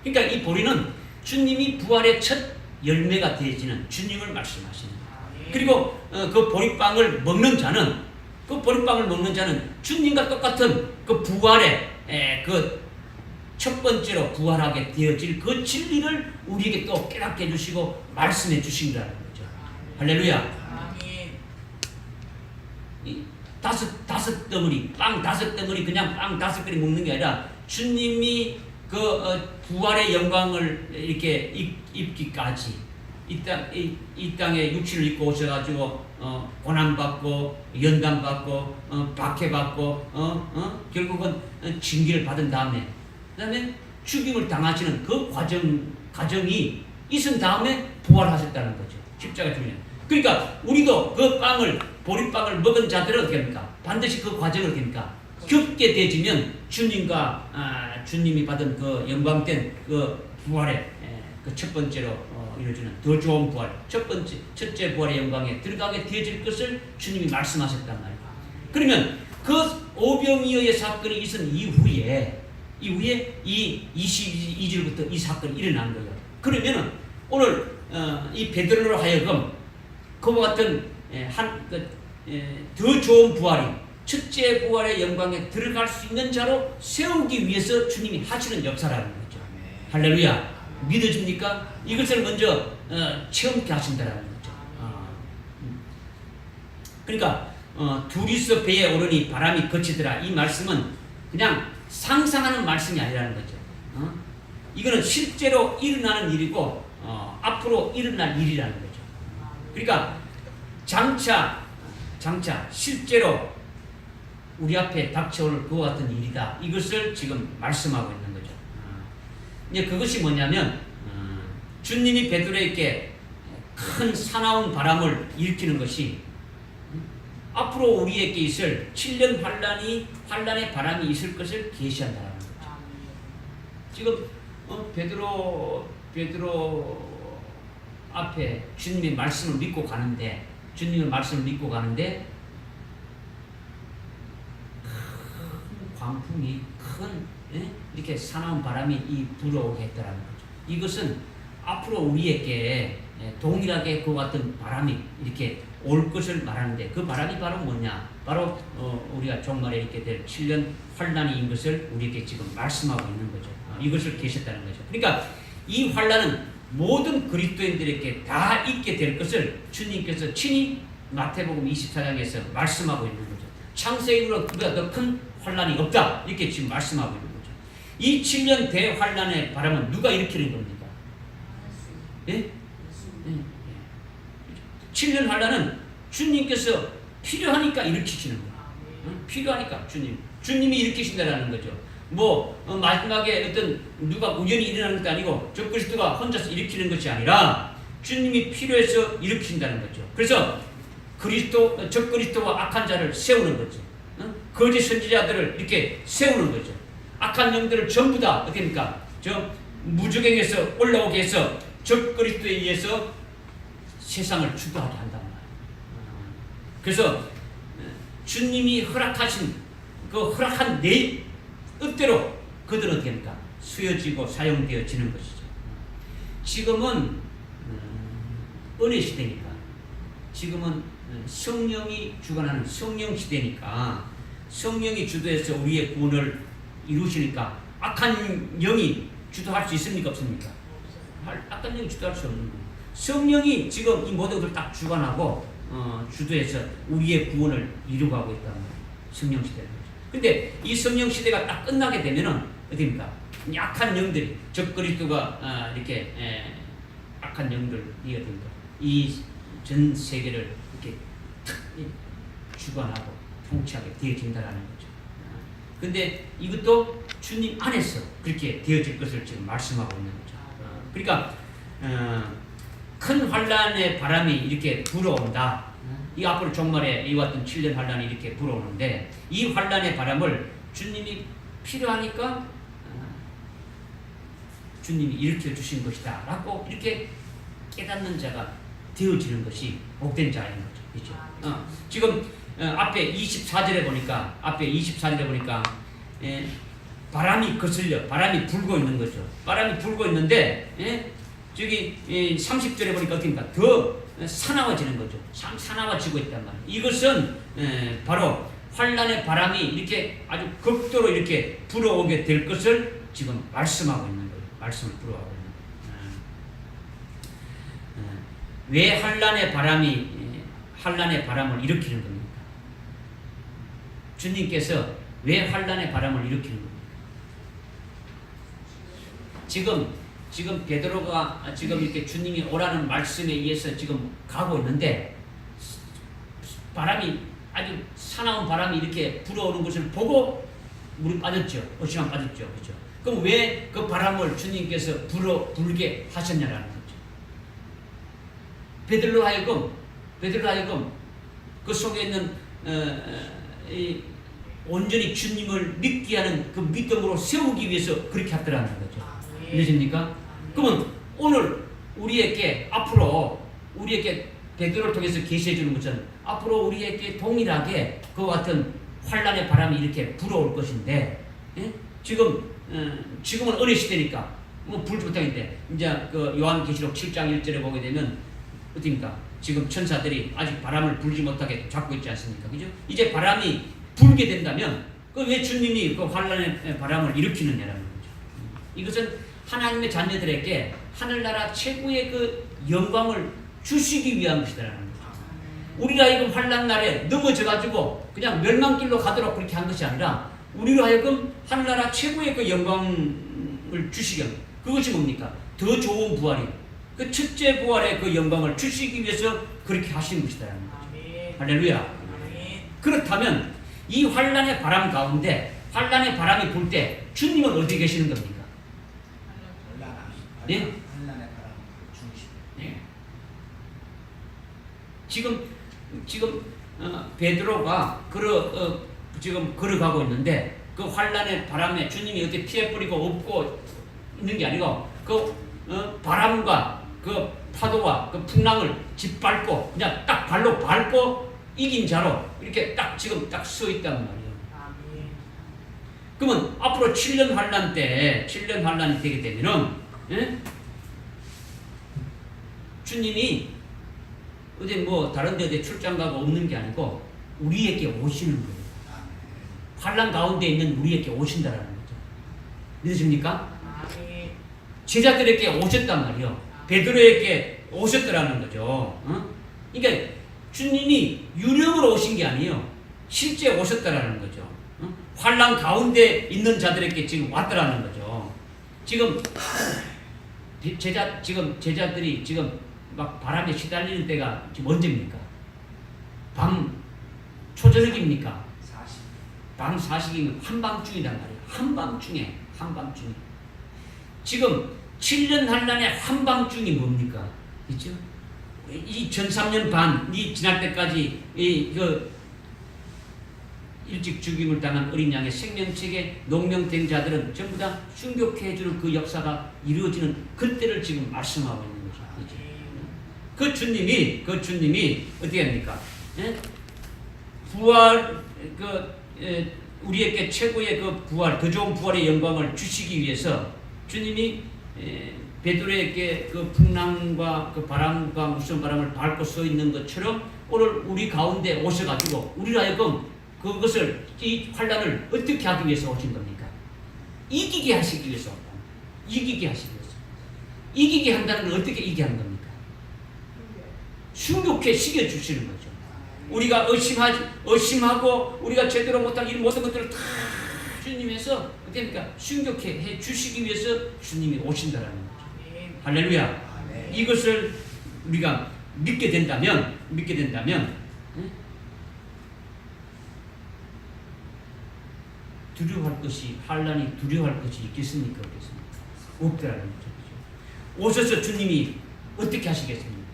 그러니까 이 보리는 주님이 부활의 첫 열매가 되어지는 주님을 말씀하시는 거예요. 그리고 그 보리빵을 먹는 자는, 그 보리빵을 먹는 자는 주님과 똑같은 그 부활의 그 첫 번째로 부활하게 되어질 그 진리를 우리에게 또 깨닫게 해주시고 말씀해 주신다는 거죠. 할렐루야. 이 다섯 덩어리, 빵 5덩어리, 그냥 빵 5개를 먹는 게 아니라 주님이 그 부활의 영광을 이렇게 입기까지 이 땅에 육신을 입고 오셔가지고 고난받고 연단받고 박해받고 결국은 징계를 받은 다음에, 그 다음에 죽임을 당하시는 그 과정이 있은 다음에 부활하셨다는 거죠. 십자가 죽으면. 그러니까 우리도 그 보리빵을 먹은 자들은 어떻게 합니까? 반드시 그 과정을 어떻게 합니까? 겪게 되지면 주님이 받은 그 영광된 그 부활의 그 첫 번째로 이루어지는 더 좋은 부활, 첫째 부활의 영광에 들어가게 되어질 것을 주님이 말씀하셨단 말이에요. 그러면 그 오병이어의 사건이 있은 이후에 이 22절부터 이 사건이 일어난 거예요. 그러면은 오늘 이 베드로로 하여금 그와 같은 더 좋은 부활이, 첫째 부활의 영광에 들어갈 수 있는 자로 세우기 위해서 주님이 하시는 역사라는 거죠. 할렐루야. 믿어집니까? 이것을 먼저 체험케 하신다는 거죠. 그러니까 둘이서 배에 오르니 바람이 그치더라. 이 말씀은 그냥 상상하는 말씀이 아니라는 거죠. 이거는 실제로 일어나는 일이고 앞으로 일어날 일이라는 거죠. 그러니까 장차 실제로 우리 앞에 닥쳐올 그와 같은 일이다. 이것을 지금 말씀하고 있는 거죠. 이제 그것이 뭐냐면 주님이 베드로에게 큰 사나운 바람을 일으키는 것이 앞으로 우리에게 있을 7년 환란의 바람이 있을 것을 계시한다는 거죠. 지금 베드로 앞에 주님의 말씀을 믿고 가는데 큰 광풍이 이렇게 사나운 바람이 불어오게 했다는 거죠. 이것은 앞으로 우리에게 동일하게 그와 같은 바람이 이렇게 올 것을 말하는데, 그 바람이 바로 뭐냐? 바로 우리가 종말에 있게 될 7년 환란인 것을 우리에게 지금 말씀하고 있는 거죠. 이것을 계셨다는 거죠. 그러니까 이 환란은 모든 그리스도인들에게 다 있게 될 것을 주님께서 친히 마태복음 24장에서 말씀하고 있는 거죠. 창세기로 그보다 더 큰 환란이 없다, 이렇게 지금 말씀하고 있는 거죠. 이 7년 대환란의 바람은 누가 일으키는 겁니까? 예? 7년 환란은 주님께서 필요하니까 일으키시는 거예요. 필요하니까 주님이 일으키신다라는 거죠. 마지막에 어떤 누가 우연히 일어나는 것도 아니고 저 그리스도가 혼자서 일으키는 것이 아니라 주님이 필요해서 일으키신다는 거죠. 그래서 저 그리스도와 악한 자를 세우는 거죠. 거짓 선지자들을 이렇게 세우는 거죠. 악한 영들을 전부 다 어떻게 합니까? 저 무저갱에서 올라오게 해서 저 그리스도에 의해서 세상을 주도하게 한단 말이에요. 그래서 주님이 허락하신 그 허락한 내 뜻대로 그들은 어떻게 합니까? 수여지고 사용되어지는 것이죠. 지금은 은혜 시대니까, 지금은 성령이 주관하는 성령 시대니까, 성령이 주도해서 우리의 구원을 이루시니까 악한 영이 주도할 수 있습니까? 없습니까? 악한 영이 주도할 수 없는 거예요. 성령이 지금 이 모든 것을 딱 주관하고 주도해서 우리의 구원을 이루고 있다는 거예요. 성령 시대는. 근데 이 성령 시대가 딱 끝나게 되면은 어디입니까? 악한 영들이, 저 그리스도가 이렇게 악한 영들이 어디입니까? 이 전 세계를 이렇게 탁 주관하고 통치하게 되어진다라는 거죠. 근데 이것도 주님 안에서 그렇게 되어질 것을 지금 말씀하고 있는 거죠. 그러니까 큰 환란의 바람이 이렇게 불어온다. 이 앞으로 종말에 이와 같은 7년 환란이 이렇게 불어오는데, 이 환란의 바람을 주님이 필요하니까 주님이 일으켜 주신 것이다 라고 이렇게 깨닫는 자가 되어지는 것이 복된 자인 거죠. 그렇죠? 지금 앞에 24절에 보니까 바람이 거슬려 바람이 불고 있는 거죠. 바람이 불고 있는데 저기 30절에 보니까 어떻습니까? 더 사나워지는 거죠. 사나워지고 있단 말이에요. 이것은 바로 환란의 바람이 이렇게 아주 극도로 이렇게 불어오게 될 것을 지금 말씀하고 있는 거예요. 말씀을 불어오고 있는 거예요. 왜 환란의 바람을 일으키는 겁니까? 주님께서 왜 환란의 바람을 일으키는 겁니까? 지금 베드로가 지금 이렇게 주님이 오라는 말씀에 의해서 지금 가고 있는데 바람이 아주 사나운 바람이 이렇게 불어오는 것을 보고 물이 빠졌죠. 어시만 빠졌죠. 그렇죠? 그럼 왜 그 바람을 주님께서 불게 하셨냐라는 거죠. 베드로로 하여금 그 속에 있는 온전히 주님을 믿게 하는 그 믿음으로 세우기 위해서 그렇게 하더라는 거죠. 이해집니까? 그러면 오늘 앞으로 우리에게 베드로를 통해서 계시해 주는 것은 앞으로 우리에게 동일하게 그와 같은 환란의 바람이 이렇게 불어올 것인데, 지금은 어느 시대니까 불지 못하는데 이제 그 요한계시록 7장 1절에 보게 되면 어떻습니까? 지금 천사들이 아직 바람을 불지 못하게 잡고 있지 않습니까? 그죠? 이제 바람이 불게 된다면 왜 주님이 그 환란의 바람을 일으키느냐라는 거죠. 이것은 하나님의 자녀들에게 하늘나라 최고의 그 영광을 주시기 위한 것이라는 거죠. 우리가 하여금 환란 날에 넘어져가지고 그냥 멸망길로 가도록 그렇게 한 것이 아니라 우리로 하여금 하늘나라 최고의 그 영광을 주시기 위한 그것이 뭡니까? 더 좋은 부활이 그 첫째 부활의 그 영광을 주시기 위해서 그렇게 하신 것이라는 거죠. 할렐루야. 그렇다면 이 환란의 바람 가운데 환란의 바람이 불 때 주님은 어디 계시는 겁니까? 네? 환란의 바람 중심. 네. 지금 베드로가 지금 걸어가고 있는데 그 환란의 바람에 주님이 어떻게 피해 뿌리고 업고 있는 게 아니고 바람과 그 파도와 그 풍랑을 짓밟고 그냥 딱 발로 밟고 이긴 자로 이렇게 지금 딱 서 있단 말이에요. 그러면 앞으로 7년 환란이 되게 되면은 주님이 어디 다른 데 출장 가고 없는 게 아니고 우리에게 오시는 거예요. 환란 가운데 있는 우리에게 오신다라는 거죠. 믿으십니까? 제자들에게 오셨단 말이요. 베드로에게 오셨더라는 거죠. 그러니까 주님이 유령으로 오신 게 아니에요. 실제 오셨다라는 거죠. 환란 가운데 있는 자들에게 지금 왔더라는 거죠. 지금 제자들이 지금 막 바람에 시달리는 때가 지금 언제입니까? 밤 초저녁입니까? 밤 40이면 한밤중이란 말이에요. 한밤중에. 지금 7년 환란의 한밤중이 뭡니까? 그렇죠? 이 전 3년 반이 지날 때까지 일찍 죽임을 당한 어린 양의 생명책에 농명된 자들은 전부 다 순교케 해주는 그 역사가 이루어지는 그때를 지금 말씀하고 있는 거죠. 그렇죠? 그 주님이 어떻게 합니까? 부활 우리에게 최고의 그 부활, 더 좋은 부활의 영광을 주시기 위해서 주님이 베드로에게 그 풍랑과 그 바람과 무슨 바람을 밟고 서 있는 것처럼 오늘 우리 가운데 오셔가지고 우리로 하여금 그것을 이 환란을 어떻게 하기 위해서 오신 겁니까? 이기게 하시기 위해서. 이기게 한다는 건 어떻게 이기게 하는 겁니까? 순교케 시켜 주시는 거죠. 우리가 의심하고 우리가 제대로 못한 이 모든 것들을 다 주님께서 어떻습니까? 순교케 해 주시기 위해서 주님이 오신다라는 거죠. 할렐루야. 이것을 우리가 믿게 된다면 두려워할 것이 환란이 두려워할 것이 있겠습니까? 없겠습니까? 없더라는 거죠. 오셔서 주님이 어떻게 하시겠습니까?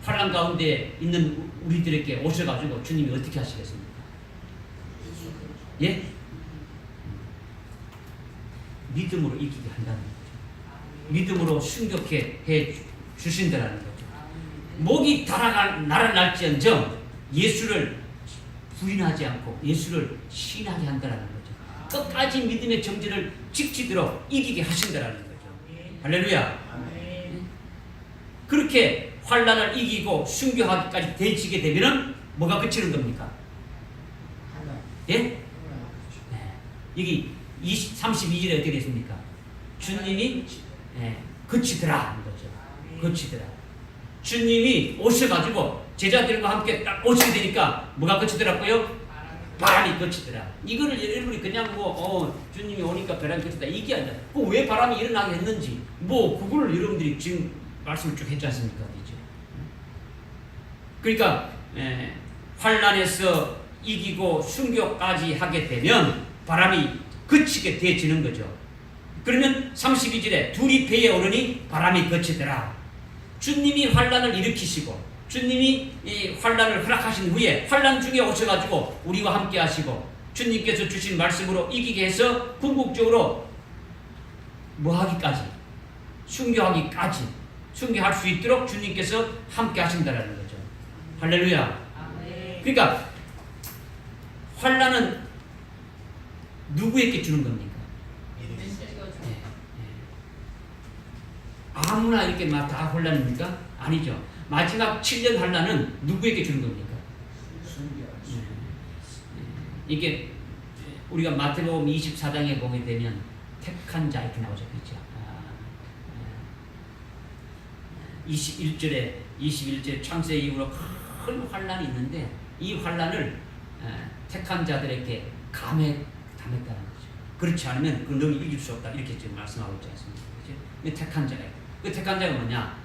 환란 가운데 있는 우리들에게 오셔가지고 주님이 어떻게 하시겠습니까? 예? 믿음으로 이기게 한다는 거죠. 믿음으로 순교케 해 주신다는 거죠. 목이 날아날지언정 예수를 부인하지 않고 예수를 신하게 한다는 거죠. 끝까지 믿음의 정지를 지키도록 이기게 하신다는 거죠. 할렐루야. 그렇게 환난을 이기고 순교하기까지 되지게 되면은 뭐가 그치는 겁니까? 예? 네. 여기 32절에 어떻게 됐습니까? 주님이 그치더라 하는 거죠. 그치더라. 주님이 오셔가지고 제자들과 함께 딱 오시게 되니까 뭐가 그치더라고요? 바람이 그치더라. 이거를 여러분이 그냥 주님이 오니까 바람이 그치다 이게 아니라 왜 바람이 일어나게 했는지 그걸 여러분들이 지금 말씀을 쭉 했지 않습니까? 그렇죠? 그러니까 환난에서 이기고 순교까지 하게 되면 바람이 그치게 되어지는 거죠. 그러면 32절에 둘이 배에 오르니 바람이 그치더라. 주님이 환난을 일으키시고 주님이 이 환난을 허락하신 후에 환난 중에 오셔가지고 우리와 함께 하시고 주님께서 주신 말씀으로 이기게 해서 궁극적으로 뭐하기까지? 순교하기까지 순교할 수 있도록 주님께서 함께 하신다는 거죠. 할렐루야. 그러니까 환난은 누구에게 주는 겁니까? 아무나 이렇게 막 다 환난입니까? 아니죠. 마지막 7년 환난은 누구에게 주는 겁니까? 이게 우리가 마태복음 24장에 보게 되면 택한 자 이렇게 나오죠. 그렇죠? 21절에 창세 이후로 큰 환난이 있는데 이 환난을 택한 자들에게 담했다는 거죠. 그렇지 않으면 그 너희 이길 수 없다 이렇게 지금 말씀하고 있지 않습니까? 그렇죠? 택한 자예요. 그 택한 자가 뭐냐?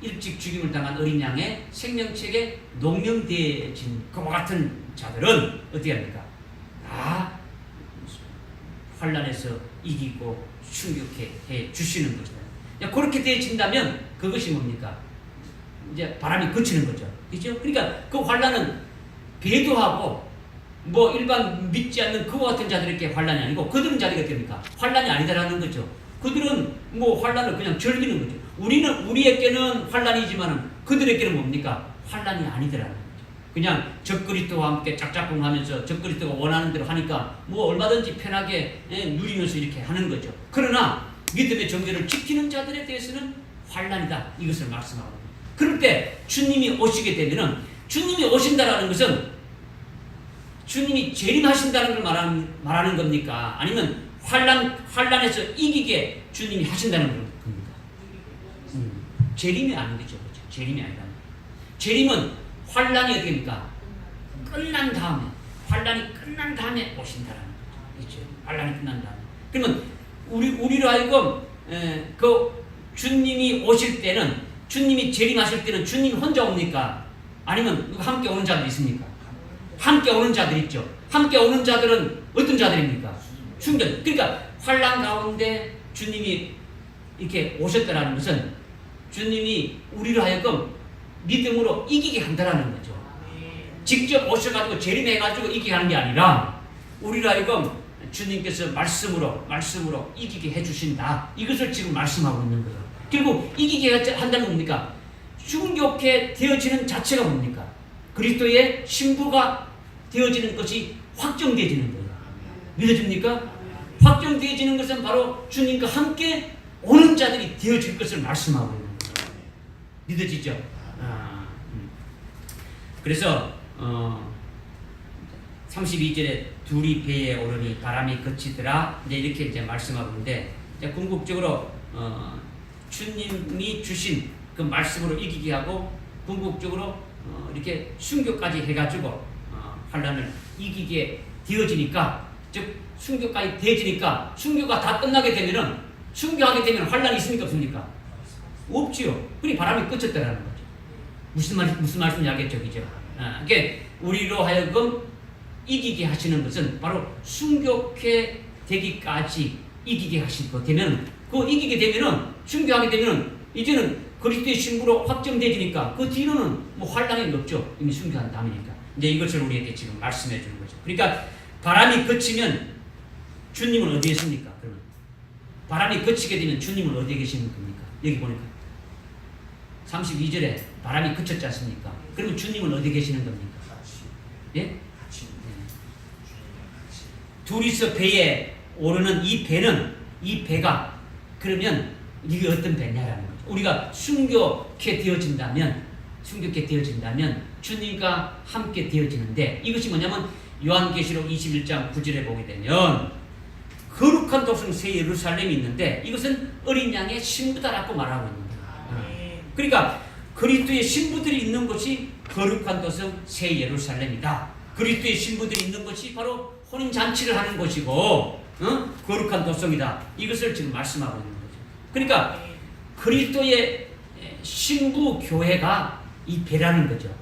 일찍 죽임을 당한 어린 양의 생명책에 농명되어진 그와 같은 자들은 어떻게 합니까? 다 환난에서 이기고 순교케 해 주시는 것이다. 그렇게 되어진다면 그것이 뭡니까? 이제 바람이 그치는 거죠. 그렇죠? 그러니까 그 환난은 배도하고 일반 믿지 않는 그와 같은 자들에게 환난이 아니고 그들은 자리가 됩니까? 환난이 아니다라는 거죠. 그들은 환난을 그냥 즐기는 거죠. 우리에게는 환난이지만은 그들에게는 뭡니까? 환난이 아니더라는 거죠. 그냥 적그리스도와 함께 짝짝꿍하면서 적그리스도가 원하는 대로 하니까 얼마든지 편하게 누리면서 이렇게 하는 거죠. 그러나 믿음의 정죄를 지키는 자들에 대해서는 환난이다 이것을 말씀하고 있습니다. 그럴 때 주님이 오시게 되면은 주님이 오신다라는 것은 주님이 재림하신다는 걸 말하는 겁니까? 아니면 환난에서 이기게 주님이 하신다는 겁니까? 재림이 아니겠죠. 그렇죠? 재림이 아니다. 재림은 환난이 어떻게 됩니까? 환난이 끝난 다음에 오신다라는 거죠. 그렇죠? 환난이 끝난 다음에. 그러면 우리로 하여금 그 주님이 오실 때는 주님이 재림하실 때는 주님 혼자 옵니까? 아니면 함께 오는 자들이 있습니까? 함께 오는 자들 있죠. 함께 오는 자들은 어떤 자들입니까? 순전. 그러니까 환난 가운데 주님이 이렇게 오셨다라는 것은 주님이 우리로 하여금 믿음으로 이기게 한다라는 거죠. 직접 오셔가지고 재림해가지고 이기게 하는 게 아니라 우리로 하여금 주님께서 말씀으로 이기게 해주신다. 이것을 지금 말씀하고 있는 거예요. 결국 이기게 한다는 뭡니까? 순교케 되어지는 자체가 뭡니까? 그리스도의 신부가 되어지는 것이 확정되어지는 거예요. 믿어집니까? 확정되어지는 것은 바로 주님과 함께 오는 자들이 되어질 것을 말씀하고 있는 거예요. 믿어지죠? 그래서 32절에 둘이 배에 오르니 바람이 그치더라. 이렇게 이제 말씀하고 있는데 궁극적으로 주님이 주신 그 말씀으로 이기게 하고 궁극적으로 이렇게 순교까지 해가지고 환난을 이기게 되어지니까 즉 순교까지 되어지니까 순교가 다 끝나게 되면은 순교하게 되면 환난이 있습니까 없습니까? 없지요. 그니 바람이 그쳤다라는 거죠. 무슨 말씀인지 알겠죠, 그죠? 그러니까 우리로 하여금 이기게 하시는 것은 바로 순교케 되기까지 이기게 하시고 되면 그 이기게 되면은 순교하게 되면은 이제는 그리스도의 신부로 확정되지니까 그 뒤로는 환난이 없죠. 이미 순교한 다음이니까. 이제 이것을 우리에게 지금 말씀해 주는 거죠. 그러니까 바람이 그치면 주님은 어디에 있습니까? 그러면 바람이 그치게 되면 주님은 어디에 계시는 겁니까? 여기 보니까 32절에 바람이 그쳤지 않습니까? 그러면 주님은 어디 계시는 겁니까? 예? 둘이서 배에 오르는 이 배가 그러면 이게 어떤 배냐라는 거죠. 우리가 순교케 되어진다면 주님과 함께 되어지는데 이것이 뭐냐면 요한계시록 21장 9절에 보게 되면 거룩한 도성 새 예루살렘이 있는데 이것은 어린 양의 신부다라고 말하고 있는 거예요. 그러니까 그리스도의 신부들이 있는 곳이 거룩한 도성 새 예루살렘이다. 그리스도의 신부들이 있는 곳이 바로 혼인잔치를 하는 곳이고 거룩한 도성이다. 이것을 지금 말씀하고 있는 거죠. 그러니까 그리스도의 신부 교회가 이 배라는 거죠.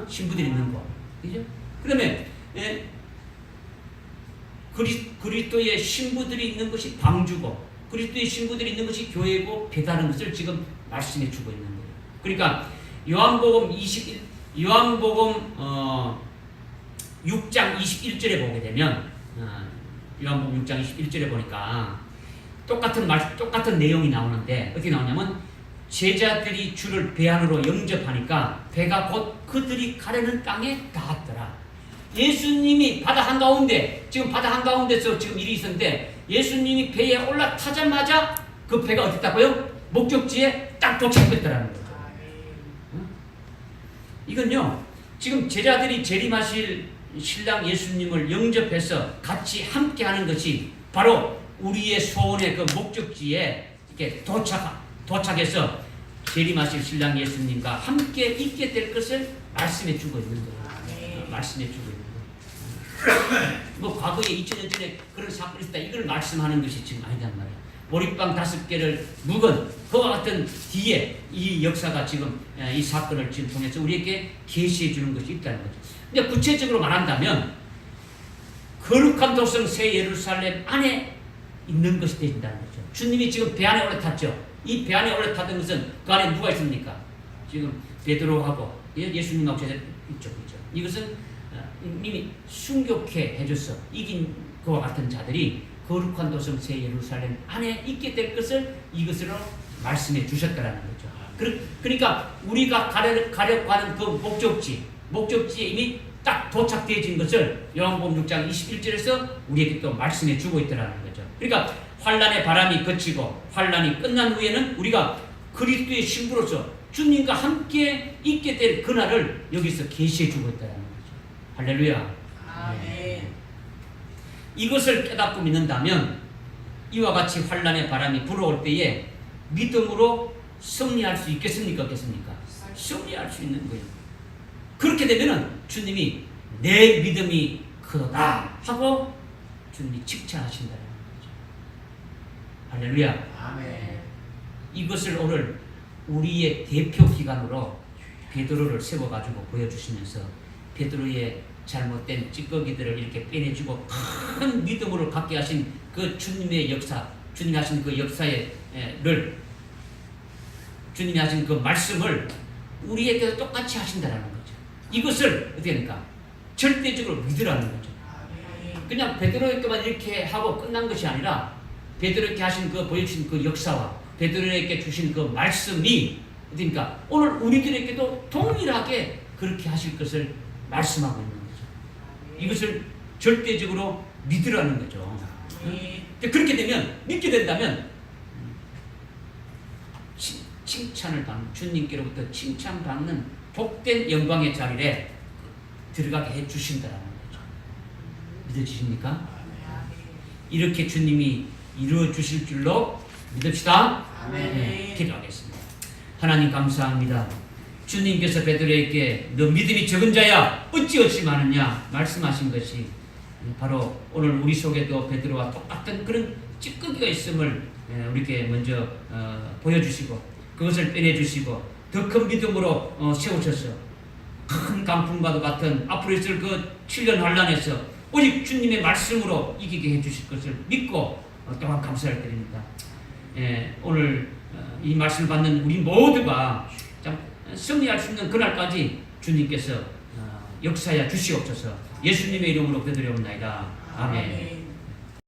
신부들이 있는 곳. 그죠? 그러면 그리스도의 신부들이 있는 것이 방주고 그리스도의 신부들이 있는 것이 교회고 배다는 것을 지금 말씀해 주고 있는 거예요. 그러니까 요한복음 6장 21절에 보게 되면 요한복음 6장 21절에 보니까 똑같은 내용이 나오는데 어떻게 나오냐면 제자들이 주를 배 안으로 영접하니까 배가 곧 그들이 가려는 땅에 닿았더라. 예수님이 바다 한가운데 지금 바다 한가운데서 지금 일이 있었는데 예수님이 배에 올라타자마자 그 배가 어디 있다고요? 목적지에 딱 도착했더라는 거죠. 이건요 지금 제자들이 재림하실 신랑 예수님을 영접해서 같이 함께하는 것이 바로 우리의 소원의 그 목적지에 이렇게 도착해서 재림하실 신랑 예수님과 함께 있게 될 것을 말씀해 주고 있는 거예요. 말씀해 주고 있는 거예요. 뭐 과거에 2000년 전에 그런 사건이 있다 이걸 말씀하는 것이 지금 아니단 말이에요. 보리빵 5개를 묵은 그와 같은 뒤에 이 역사가 지금 이 사건을 지금 통해서 우리에게 계시해 주는 것이 있다는 거죠. 근데 구체적으로 말한다면 거룩한 도성 새 예루살렘 안에 있는 것이 되진다는 거죠. 주님이 지금 배 안에 올라탔죠. 이 배 안에 올라탔던 것은 그 안에 누가 있습니까? 지금 베드로하고 예수님하고 제자 있죠. 그렇죠? 이것은 이미 순교케 해줘서 이긴 그와 같은 자들이 거룩한 도성 새 예루살렘 안에 있게 될 것을 이것으로 말씀해 주셨다라는 거죠. 그러니까 우리가 가려고 하는 그 목적지에 이미 딱 도착되어진 것을 요한복음 6장 21절에서 우리에게 또 말씀해 주고 있다라는 거죠. 그러니까 환란의 바람이 그치고 환란이 끝난 후에는 우리가 그리스도의 신부로서 주님과 함께 있게 될 그날을 여기서 계시해 주고 있다는 거죠. 할렐루야. 아멘. 이것을 깨닫고 믿는다면 이와 같이 환란의 바람이 불어올 때에 믿음으로 승리할 수 있겠습니까? 없겠습니까? 승리할 수 있는 거예요. 그렇게 되면은 주님이 내 믿음이 크다 하고 주님이 칭찬하신다는 거죠. 할렐루야. 아멘. 이것을 오늘 우리의 대표 기관으로 베드로를 세워가지고 보여주시면서 베드로의 잘못된 찌꺼기들을 이렇게 빼내주고 큰 믿음으로 갖게 하신 그 주님의 역사, 주님이 하신 그 역사를 주님이 하신 그 말씀을 우리에게도 똑같이 하신다는 거죠. 이것을 어떻게 합니까? 절대적으로 믿으라는 거죠. 그냥 베드로에게만 이렇게 하고 끝난 것이 아니라 베드로에게 하신 그 보여주신 그 역사와 베드로에게 주신 그 말씀이 그러니까 오늘 우리들에게도 동일하게 그렇게 하실 것을 말씀하고 있는 거죠. 이것을 절대적으로 믿으라는 거죠. 그렇게 되면 믿게 된다면 칭찬을 받는 주님께로부터 칭찬받는 복된 영광의 자리에 들어가게 해주신다는 거죠. 믿어지십니까? 이렇게 주님이 이루어 주실 줄로 믿읍시다. 아멘. 기도하겠습니다. 하나님 감사합니다. 주님께서 베드로에게 너 믿음이 적은 자야 어찌 많으냐 말씀하신 것이 바로 오늘 우리 속에도 베드로와 똑같은 그런 찌꺼기가 있음을 우리에게 먼저 보여주시고 그것을 빼내주시고 더 큰 믿음으로 세우셔서 큰 강풍과도 같은 앞으로 있을 그 7년 환란에서 오직 주님의 말씀으로 이기게 해주실 것을 믿고 또한 감사를 드립니다. 오늘 이 말씀을 받는 우리 모두가 참 승리할 수 있는 그날까지 주님께서 역사하여 주시옵소서. 예수님의 이름으로 기도드리옵나이다. 아멘.